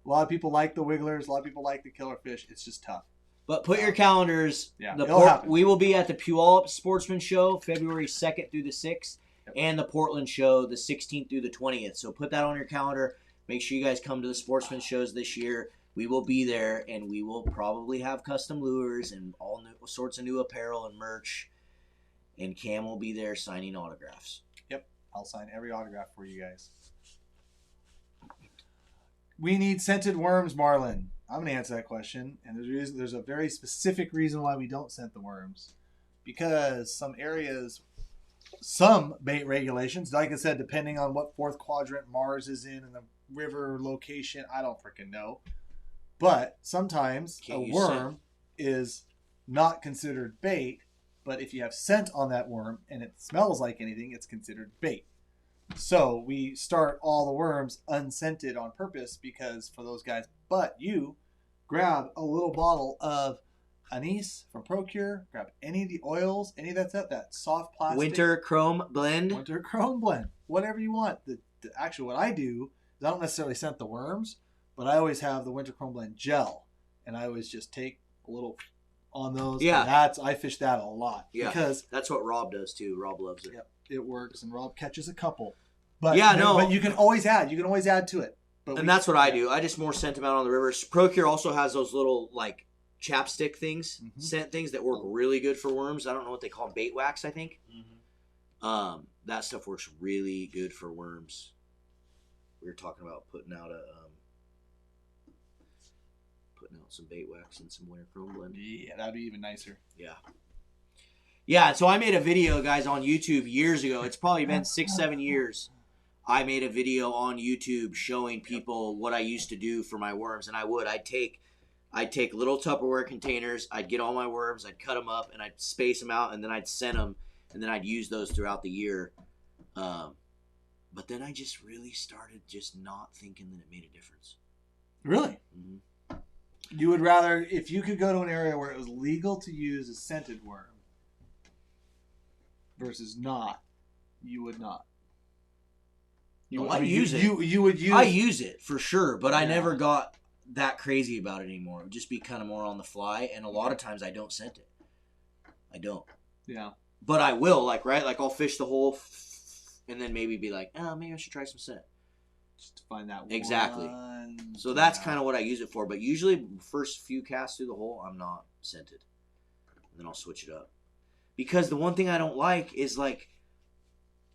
like the wigglers. A lot of people like the killer fish. It's just tough. But put your calendars. Yeah, it'll happen. We will be at the Puyallup Sportsman Show February 2nd through the 6th, and the Portland Show the 16th through the 20th. So put that on your calendar. Make sure you guys come to the Sportsman Shows this year. We will be there, and we will probably have custom lures and all sorts of new apparel and merch. And Cam will be there signing autographs. Yep, I'll sign every autograph for you guys. We need scented worms, Marlin. I'm going to answer that question, and there's a very specific reason why we don't scent the worms. Because some areas, some bait regulations, like I said, depending on what fourth quadrant Mars is in and the river location, I don't freaking know. But sometimes a worm is not considered bait, but if you have scent on that worm and it smells like anything, it's considered bait. So we start all the worms unscented on purpose because for those guys. But you grab a little bottle of anise from ProCure, grab any of the oils, any of that soft plastic. Winter Chrome Blend. Winter Chrome Blend. Whatever you want. Actually, what I do is I don't necessarily scent the worms, but I always have the Winter Chrome Blend gel. And I always just take a little on those. Yeah. I fish that a lot. Yeah. Because that's what Rob does too. Rob loves it. Yep. It works, and Rob catches a couple. But but you can always add. You can always add to it. And that's what I do. I just more scent them out on the river. ProCure also has those little like chapstick things, scent things that work really good for worms. I don't know what they call them, bait wax, I think. That stuff works really good for worms. We were talking about putting out some bait wax and some Winter Chrome Blend. Yeah, that'd be even nicer. Yeah. Yeah, so I made a video, guys, on YouTube years ago. It's probably been 6-7 years. I made a video on YouTube showing people what I used to do for my worms. And I'd take little Tupperware containers. I'd get all my worms. I'd cut them up, and I'd space them out, and then I'd scent them, and then I'd use those throughout the year. But then I just really started just not thinking that it made a difference. Really? Mm-hmm. You would rather, if you could go to an area where it was legal to use a scented worm versus not, you would not. You would use it. You would use. I use it for sure, but I never got that crazy about it anymore. It would just be kind of more on the fly, and a lot of times I don't scent it. I don't. Yeah. But I will, like I'll fish the hole, and then maybe be like, oh, maybe I should try some scent. Just to find that one. Exactly. So that's kind of what I use it for. But usually, first few casts through the hole, I'm not scented, and then I'll switch it up. Because the one thing I don't like is like.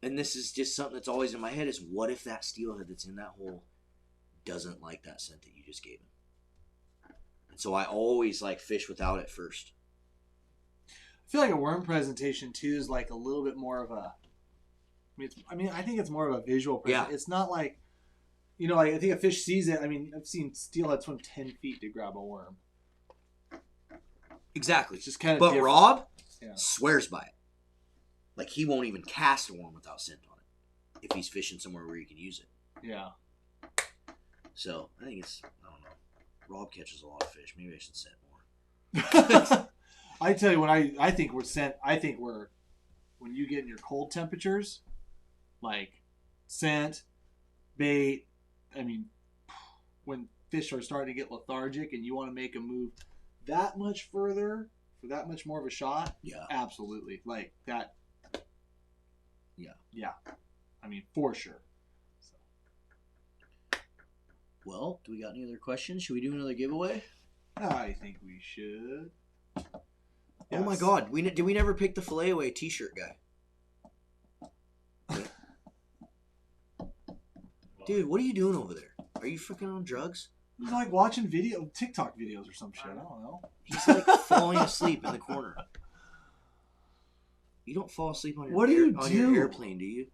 And this is just something that's always in my head is what if that steelhead that's in that hole doesn't like that scent that you just gave him? And so I always like fish without it first. I feel like a worm presentation too is like a little bit more of a. I think it's more of a visual presentation. Yeah. It's not like, like I think a fish sees it. I mean, I've seen steelhead swim 10 feet to grab a worm. Exactly. It's just kind of. But different. Rob swears by it. Like, he won't even cast a worm without scent on it if he's fishing somewhere where he can use it. Yeah. So, I think I don't know. Rob catches a lot of fish. Maybe I should scent more. I tell you, when I think we're, when you get in your cold temperatures, like scent, bait, when fish are starting to get lethargic and you want to make a move that much further, for that much more of a shot, absolutely. Like that. Yeah. For sure. So. Well, do we got any other questions? Should we do another giveaway? I think we should. Yes. Oh my God! Did we never pick the Filet Away T-shirt guy? Dude, what are you doing over there? Are you freaking on drugs? He's like watching TikTok videos or some shit. I don't know. He's like falling asleep in the corner. You don't fall asleep on your your airplane, do you?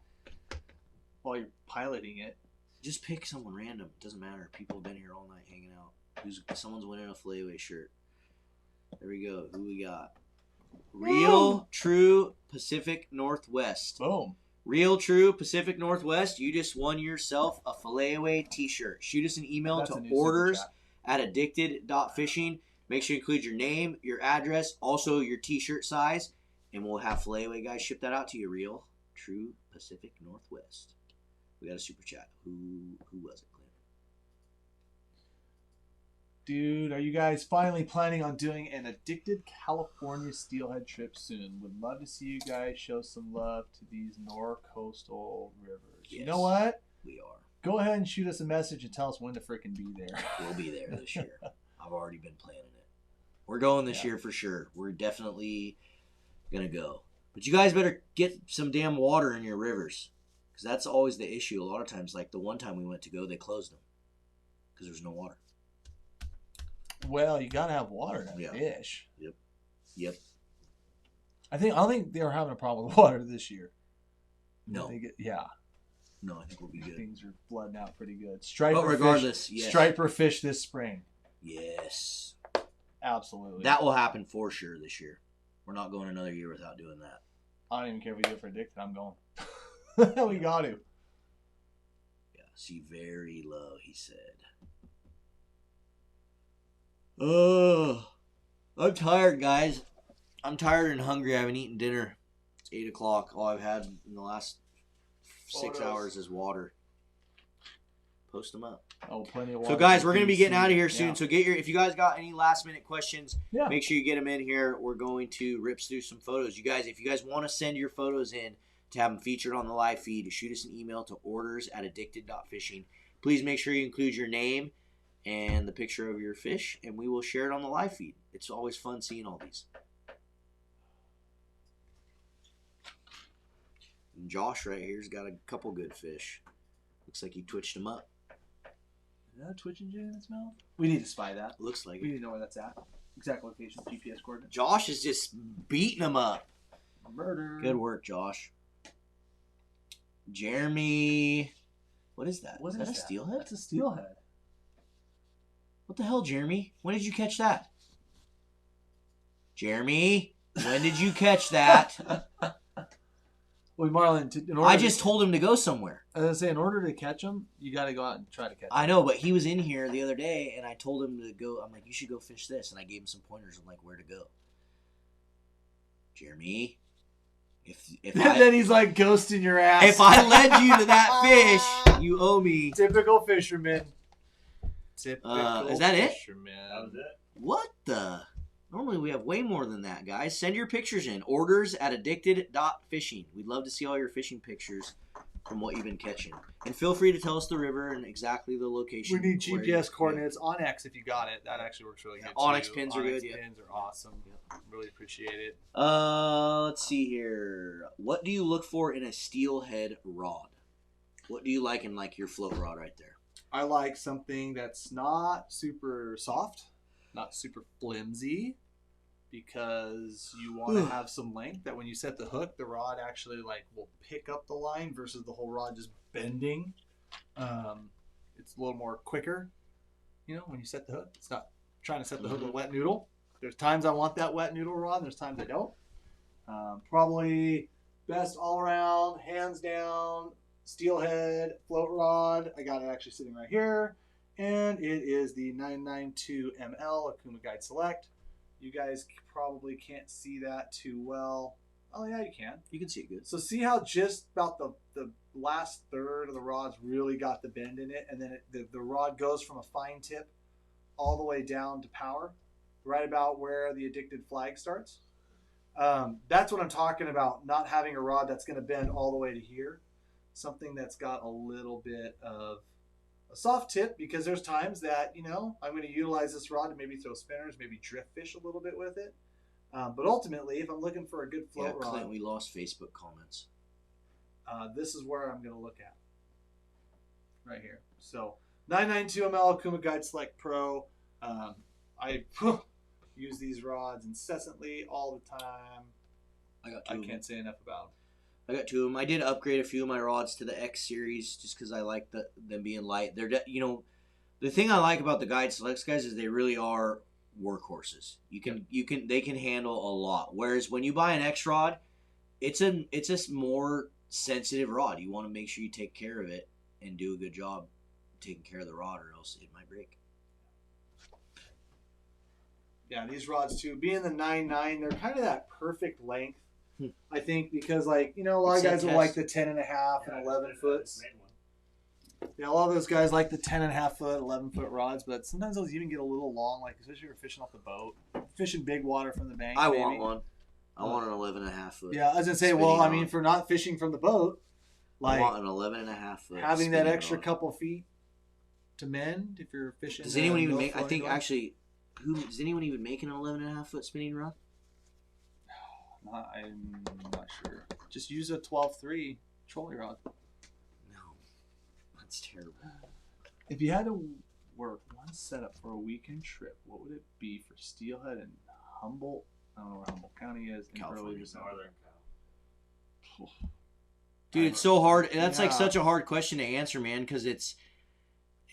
While you're piloting it. Just pick someone random. It doesn't matter. People have been here all night hanging out. Someone's winning a Filet Away shirt. There we go. Who we got? Real True Pacific Northwest. Boom. Real True Pacific Northwest. You just won yourself a Filet Away t-shirt. Shoot us an email to orders@addicted.fishing. Make sure you include your name, your address, also your t-shirt size, and we'll have Filet Away guys ship that out to you. Real True Pacific Northwest. We got a super chat. Who was it, Clint? Dude, are you guys finally planning on doing an Addicted California Steelhead trip soon? Would love to see you guys show some love to these coastal rivers. Yes, you know what? We are. Go ahead and shoot us a message and tell us when to freaking be there. We'll be there this year. I've already been planning it. We're going this year for sure. We're definitely going to go. But you guys better get some damn water in your rivers. Because that's always the issue. A lot of times, like the one time we went to go, they closed them. Because there's no water. Well, you gotta have water to fish. Yep. I don't think they're having a problem with water this year. No. No, I think we'll be good. Things are flooding out pretty good. But regardless, yes. Striper fish this spring. Yes. Absolutely. That will happen for sure this year. We're not going another year without doing that. I don't even care if we do it for Addicted. I'm going. We got to. Yeah, see very low, he said. Oh, I'm tired, guys. I'm tired and hungry. I haven't eaten dinner. It's 8 o'clock. All I've had in the last 6 hours is water. Post them up. Oh, plenty of water. So, guys, we're going to be getting out of here soon. Yeah. So, if you guys got any last-minute questions, make sure you get them in here. We're going to rip through some photos. You guys, if you guys want to send your photos in to have them featured on the live feed, shoot us an email to orders@addicted.fishing. Please make sure you include your name and the picture of your fish, and we will share it on the live feed. It's always fun seeing all these. And Josh right here's got a couple good fish. Looks like he twitched them up. Is that a twitching jig in its mouth? We need to spy that. Looks like we need to know where that's at. Exact location, GPS coordinates. Josh is just beating them up. Murder. Good work, Josh. Jeremy. What is that? What is that? A steelhead? That's a steelhead. What the hell, Jeremy? When did you catch that? Jeremy, when did you catch that? Well, Marlin, I just told him to go somewhere. I was going to say, in order to catch him, you got to go out and try to catch him. I know, but he was in here the other day, and I told him to go. I'm like, you should go fish this. And I gave him some pointers of, like, where to go. Jeremy, then he's like ghosting your ass. If I led you to that fish, you owe me. Typical fisherman. Is that it? Fisherman. That was it. What the? Normally we have way more than that, guys. Send your pictures in. Orders@addicted.fishing. We'd love to see all your fishing pictures from what you've been catching. And feel free to tell us the river and exactly the location. We need GPS coordinates. Onyx, if you got it. That actually works really good. Onyx pins are good. Pins are awesome. Really appreciate it. Let's see here. What do you look for in a steelhead rod? What do you like in like your float rod right there? I like something that's not super soft, not super flimsy, because you want to have some length that when you set the hook, the rod actually like will pick up the line versus the whole rod just bending. It's a little more quicker, when you set the hook. It's not trying to set the hook with a wet noodle. There's times I want that wet noodle rod, and there's times I don't. Probably best all around, hands down, steelhead float rod. I got it actually sitting right here, and it is the 992 ml Okuma Guide Select. You guys probably can't see that too well. Oh yeah, you can. You can see it good. So see how just about the last third of the rod's really got the bend in it, and then the rod goes from a fine tip all the way down to power, right about where the Addicted flag starts. That's what I'm talking about, not having a rod that's going to bend all the way to here. Something that's got a little bit of a soft tip, because there's times that, I'm going to utilize this rod to maybe throw spinners, maybe drift fish a little bit with it. But ultimately, if I'm looking for a good float rod, Clint, we lost Facebook comments. This is where I'm going to look at. Right here. So 992 ml 𝗏𝗏 Guide Select Pro. I use these rods incessantly all the time. I can't say enough about them. I got 2 of them. I did upgrade a few of my rods to the X series just because I like them being light. They're the thing I like about the Guide Selects guys is they really are workhorses. They can handle a lot. Whereas when you buy an X rod, it's a more sensitive rod. You want to make sure you take care of it and do a good job taking care of the rod, or else it might break. Yeah, these rods too, being the 9.9, they're kind of that perfect length. I think because a lot of guys will like the 10.5 and 11 foot. Yeah, a lot of those guys like the 10.5 foot, 11 foot rods, but sometimes those even get a little long, like especially if you're fishing off the boat, fishing big water from the bank. I want one. I want an 11.5 foot. Yeah, I was gonna say, for not fishing from the boat, I want an 11.5 foot. Having that extra couple feet to mend if you're fishing. Does anyone even make? I think actually, does anyone even make an 11.5 foot spinning rod? I'm not sure. Just use a 12.3 trolley rod. No, that's terrible. If you had to work one setup for a weekend trip, what would it be for Steelhead and Humboldt? I don't know where Humboldt County is. California, Northern Cal. Dude, it's so hard. And that's like such a hard question to answer, man, because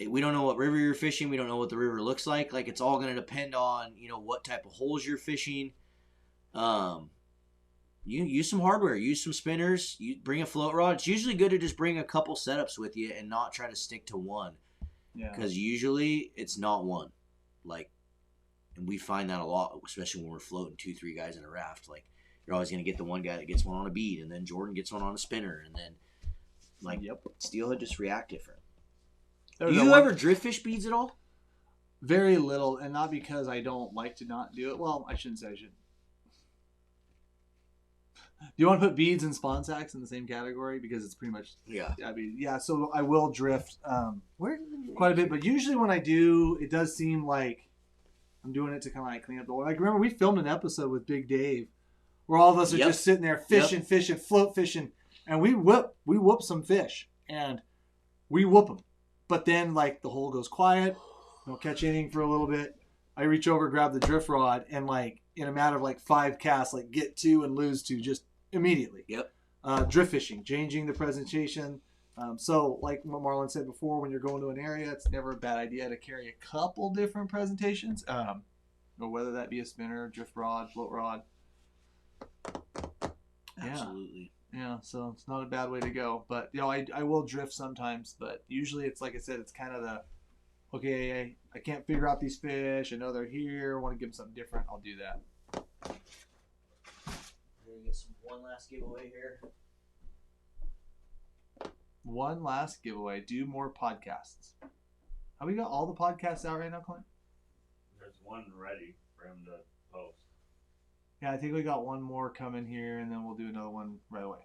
we don't know what river you're fishing. We don't know what the river looks like. Like, it's all going to depend on, what type of holes you're fishing. You use some hardware, use some spinners, you bring a float rod. It's usually good to just bring a couple setups with you and not try to stick to one. Yeah. Because usually it's not one. And we find that a lot, especially when we're floating 2-3 guys in a raft. Like, you're always going to get the one guy that gets one on a bead, and then Jordan gets one on a spinner, and then, Steelhead just react different. Do you ever drift fish beads at all? Very little, and not because I don't like to not do it. Well, I shouldn't say I should. Do you want to put beads and spawn sacks in the same category? Because it's pretty much... Yeah. I mean, yeah, so I will drift quite a bit. But usually when I do, it does seem like I'm doing it to kind of clean up the water. Remember, we filmed an episode with Big Dave where all of us are just sitting there fishing, float fishing. And we whoop some fish. And we whoop them. But then, the hole goes quiet. Don't catch anything for a little bit. I reach over, grab the drift rod, and, in a matter of 5 casts, get 2 and lose 2 just immediately. Yep. Drift fishing, changing the presentation. So like what Marlin said before, when you're going to an area, it's never a bad idea to carry a couple different presentations. Or whether that be a spinner, drift rod, float rod. Absolutely. Yeah, so it's not a bad way to go. But, I will drift sometimes, but usually it's like I said, it's kind of okay, I can't figure out these fish. I know they're here. I want to give them something different. I'll do that. We're going to get one last giveaway here. One last giveaway. Do more podcasts. Have we got all the podcasts out right now, Clint? There's one ready for him to post. Yeah, I think we got one more coming here, and then we'll do another one right away.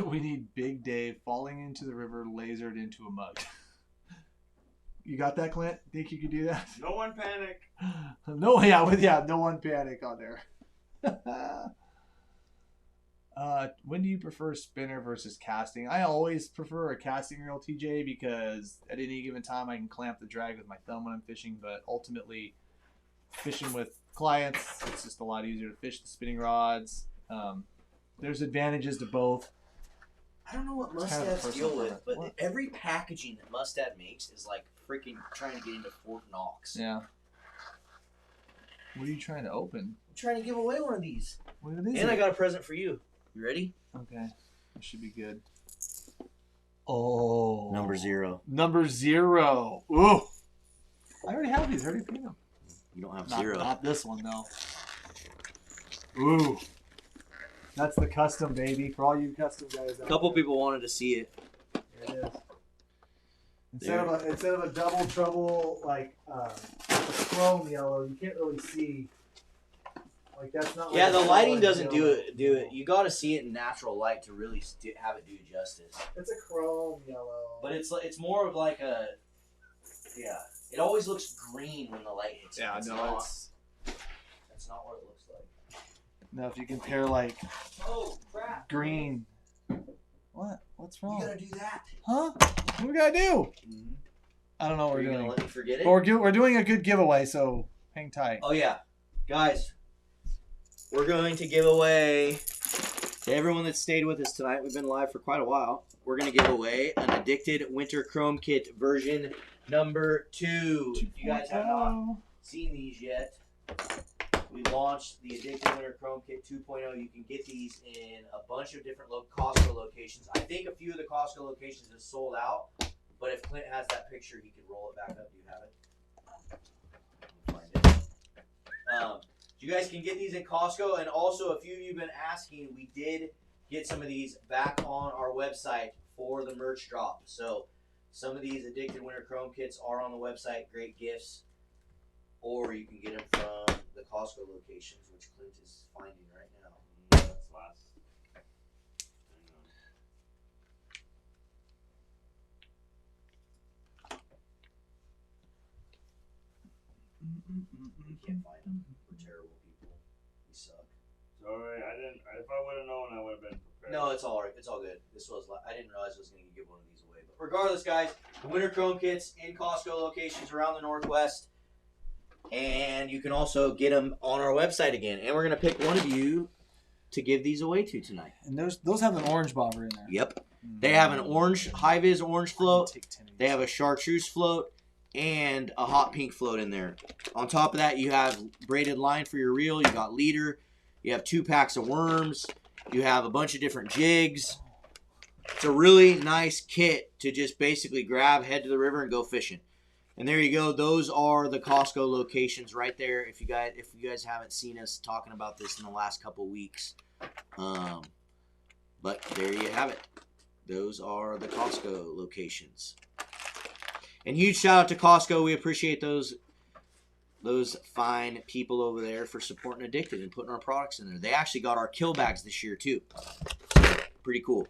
We need Big Dave falling into the river, lasered into a mug. You got that, Clint? Think you could do that? No one panic. No one panic on there. When do you prefer spinner versus casting? I always prefer a casting reel, TJ, because at any given time I can clamp the drag with my thumb when I'm fishing, but ultimately fishing with clients, it's just a lot easier to fish the spinning rods. There's advantages to both. I don't know what Mustads deal with, but every packaging that Mustad makes is freaking trying to get into Fort Knox. Yeah. What are you trying to open? I'm trying to give away one of these. What are these? And I got a present for you. You ready? Okay. This should be good. Oh. Number 0. Number 0. Ooh. I already have these. I already paid them. You don't have 0. Not this one, though. Ooh. That's the custom, baby. For all you custom guys out A couple there. people wanted to see it. There it is. Instead of a double trouble chrome yellow, you can't really see. That's not. Yeah, the lighting doesn't do it. You got to see it in natural light to really have it do justice. It's a chrome yellow. But it's more of a Yeah. It always looks green when the light hits it. Yeah, It's no, not. it's That's not what it looks like. now if you compare like Oh, crap. green. What? What's wrong? You gotta do that. Huh? What do we gotta do? Mm-hmm. I don't know what Are we're you doing. gonna let me forget it? But we're doing a good giveaway, so hang tight. Oh yeah, guys, we're going to give away to everyone that stayed with us tonight. We've been live for quite a while. We're gonna give away an Addicted Winter Chrome Kit version number 2. If you guys have not seen these yet, we launched the Addicted Winter Chrome Kit 2.0. You can get these in a bunch of different Costco locations. I think a few of the Costco locations have sold out, but if Clint has that picture, he can roll it back up. Do you have it? Find it. You guys can get these in Costco, and also a few of you have been asking, we did get some of these back on our website for the merch drop. So some of these Addicted Winter Chrome Kits are on the website, great gifts, or you can get them from the Costco locations, which Clint is finding right now. That's last. We can't find them. We're terrible people. We suck. Sorry, I didn't. If I would have known, I would have been prepared. No, it's all right. It's all good. I didn't realize I was going to give one of these away. But regardless, guys, the Winter Chrome Kits in Costco locations around the Northwest. And you can also get them on our website again. And we're going to pick one of you to give these away to tonight. And those have an orange bobber in there. Yep. They have an orange, high-vis orange float. They have a chartreuse float and a hot pink float in there. On top of that, you have braided line for your reel. You got leader. You have 2 packs of worms. You have a bunch of different jigs. It's a really nice kit to just basically grab, head to the river, and go fishing. And there you go. Those are the Costco locations right there. If you guys haven't seen us talking about this in the last couple weeks, but there you have it. Those are the Costco locations. And huge shout out to Costco. We appreciate those fine people over there for supporting Addicted and putting our products in there. They actually got our kill bags this year too. Pretty cool.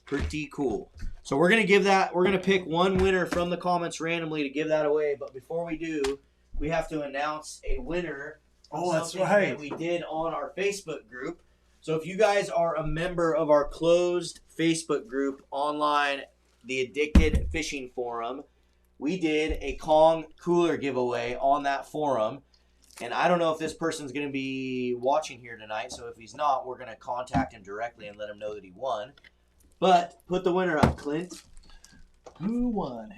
Pretty cool. So we're gonna pick one winner from the comments randomly to give that away. But before we do, we have to announce a winner. Oh, that's something right. that we did on our Facebook group. So if you guys are a member of our closed Facebook group online, the Addicted Fishing Forum, we did a Kong cooler giveaway on that forum. And I don't know if this person's going to be watching here tonight. So if he's not, we're going to contact him directly and let him know that he won. But put the winner up, Clint. Who won?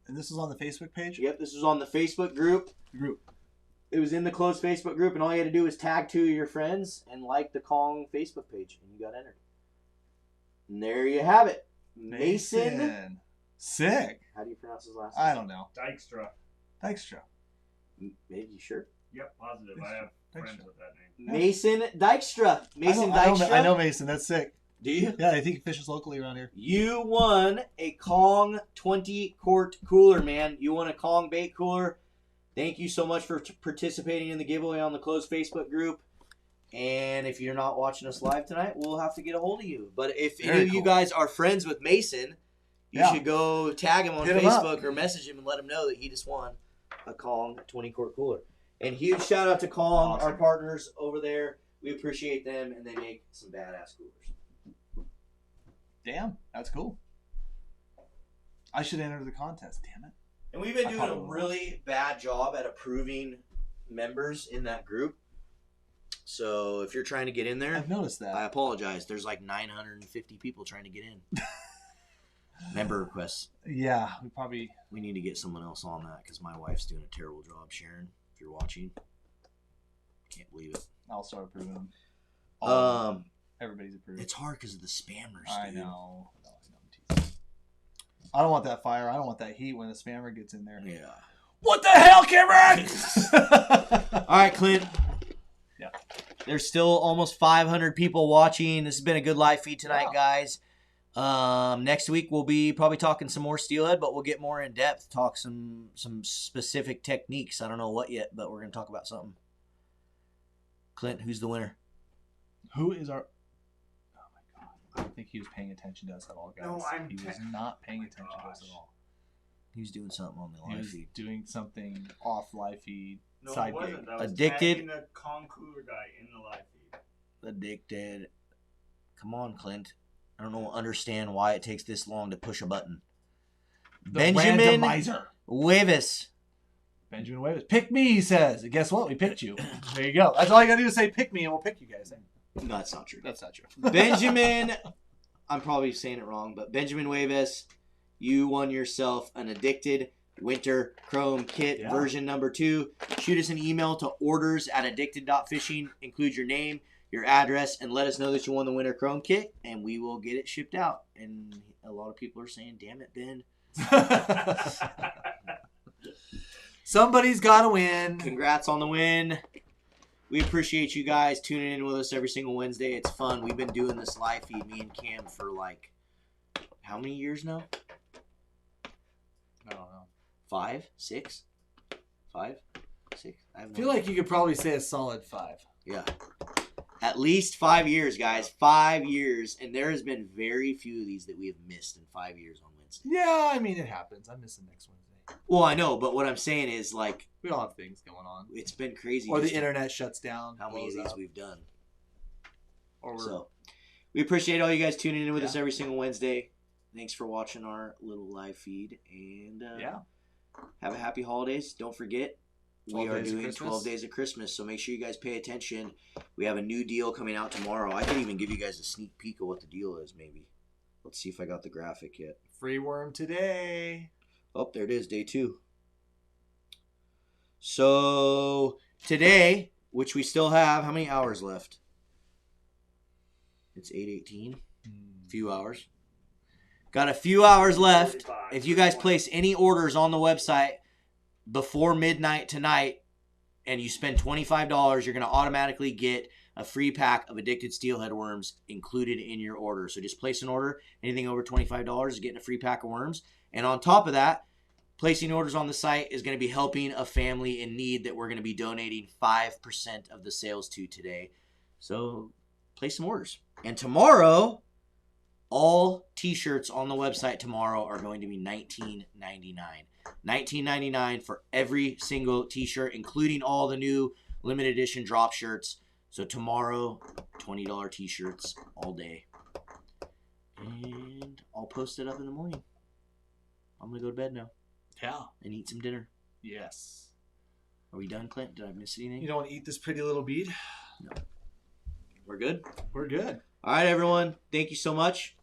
And this is on the Facebook page? Yep, this is on the Facebook group. It was in the closed Facebook group, and all you had to do was tag 2 of your friends and like the Kong Facebook page, and you got entered. And there you have it. Mason. Sick. How do you pronounce his last name? I don't know. Dykstra. Maybe you sure? Yep, positive. I have friends with that name. Mason Dykstra. I know Mason. That's sick. Do you? Yeah, I think he fishes locally around here. You won a Kong 20-quart cooler, man. You won a Kong bait cooler. Thank you so much for participating in the giveaway on the closed Facebook group. And if you're not watching us live tonight, we'll have to get a hold of you. But if any of you guys are friends with Mason, you should go tag him on Facebook or message him and let him know that he just won a Kong 20-quart cooler. And huge shout out to Kong, our partners over there. We appreciate them, and they make some badass coolers. Damn, that's cool. I should enter the contest, damn it. And we've been doing a really bad job at approving members in that group. So if you're trying to get in there, I've noticed that. I apologize. There's like 950 people trying to get in. Member requests. Yeah, we need to get someone else on that because my wife's doing a terrible job, Sharon. If you're watching, can't believe it. I'll start approving them. Everybody's approved. It's hard because of the spammers. I know. I don't want that fire. I don't want that heat when the spammer gets in there. Yeah. What the hell, Cameron? All right, Clint. Yeah. There's still almost 500 people watching. This has been a good live feed tonight, guys. Next week we'll be probably talking some more steelhead, but we'll get more in depth, talk some specific techniques. I don't know what yet, but we're gonna talk about something. Clint, who's the winner? Who is our? Oh my God! I don't think he was paying attention to us at all, guys. No, he was not paying attention to us at all. He was doing something on the He live was feed. doing something off live feed. No, side it wasn't. gig. That was Addicted. tagging the Concours guy in the live feed. Addicted. Come on, Clint. I don't know. Understand why it takes this long to push a button. The Benjamin randomizer. Wijvis. Benjamin Wijvis. Pick me, he says. And guess what? We picked you. There you go. That's all you got to do is say pick me and we'll pick you guys. No, that's not true. That's not true. Benjamin, I'm probably saying it wrong, but Benjamin Wijvis, you won yourself an Addicted Winter Chrome Kit version number 2. Shoot us an email to orders@addicted.fishing. Include your name, your address, and let us know that you won the Winter Chrome Kit, and we will get it shipped out. And a lot of people are saying, damn it, Ben. Somebody's got to win. Congrats on the win. We appreciate you guys tuning in with us every single Wednesday. It's fun. We've been doing this live feed, me and Cam, for like, how many years now? I don't know. 5, 6? 5, 6? I feel like you could probably say a solid 5. Yeah. At least 5 years, guys. 5 years. And there has been very few of these that we have missed in 5 years on Wednesday. Yeah, I mean, it happens. I miss the next Wednesday. Well, I know, but what I'm saying is, like, we all have things going on. It's been crazy. Or the internet shuts down. How many of these we've done. So, we appreciate all you guys tuning in with us every single Wednesday. Thanks for watching our little live feed. And have a happy holidays. Don't forget, we are doing 12 days of Christmas, so make sure you guys pay attention. We have a new deal coming out tomorrow. I could even give you guys a sneak peek of what the deal is, maybe. Let's see if I got the graphic yet. Free worm today. Oh, there it is, day 2. So, today, which we still have, how many hours left? It's 8:18. A few hours. Got a few hours left. If you guys place any orders on the website before midnight tonight and you spend $25, you're going to automatically get a free pack of Addicted Steelhead worms included in your order. So just place an order. Anything over $25 is getting a free pack of worms. And on top of that, placing orders on the site is going to be helping a family in need that we're going to be donating 5% of the sales to today. So place some orders. And tomorrow, all t-shirts on the website tomorrow are going to be $19.99. $19.99 for every single t-shirt, including all the new limited edition drop shirts. So tomorrow, $20 t-shirts all day. And I'll post it up in the morning. I'm going to go to bed now. Yeah. And eat some dinner. Yes. Are we done, Clint? Did I miss anything? You don't want to eat this pretty little bead? No. We're good? We're good. All right, everyone. Thank you so much.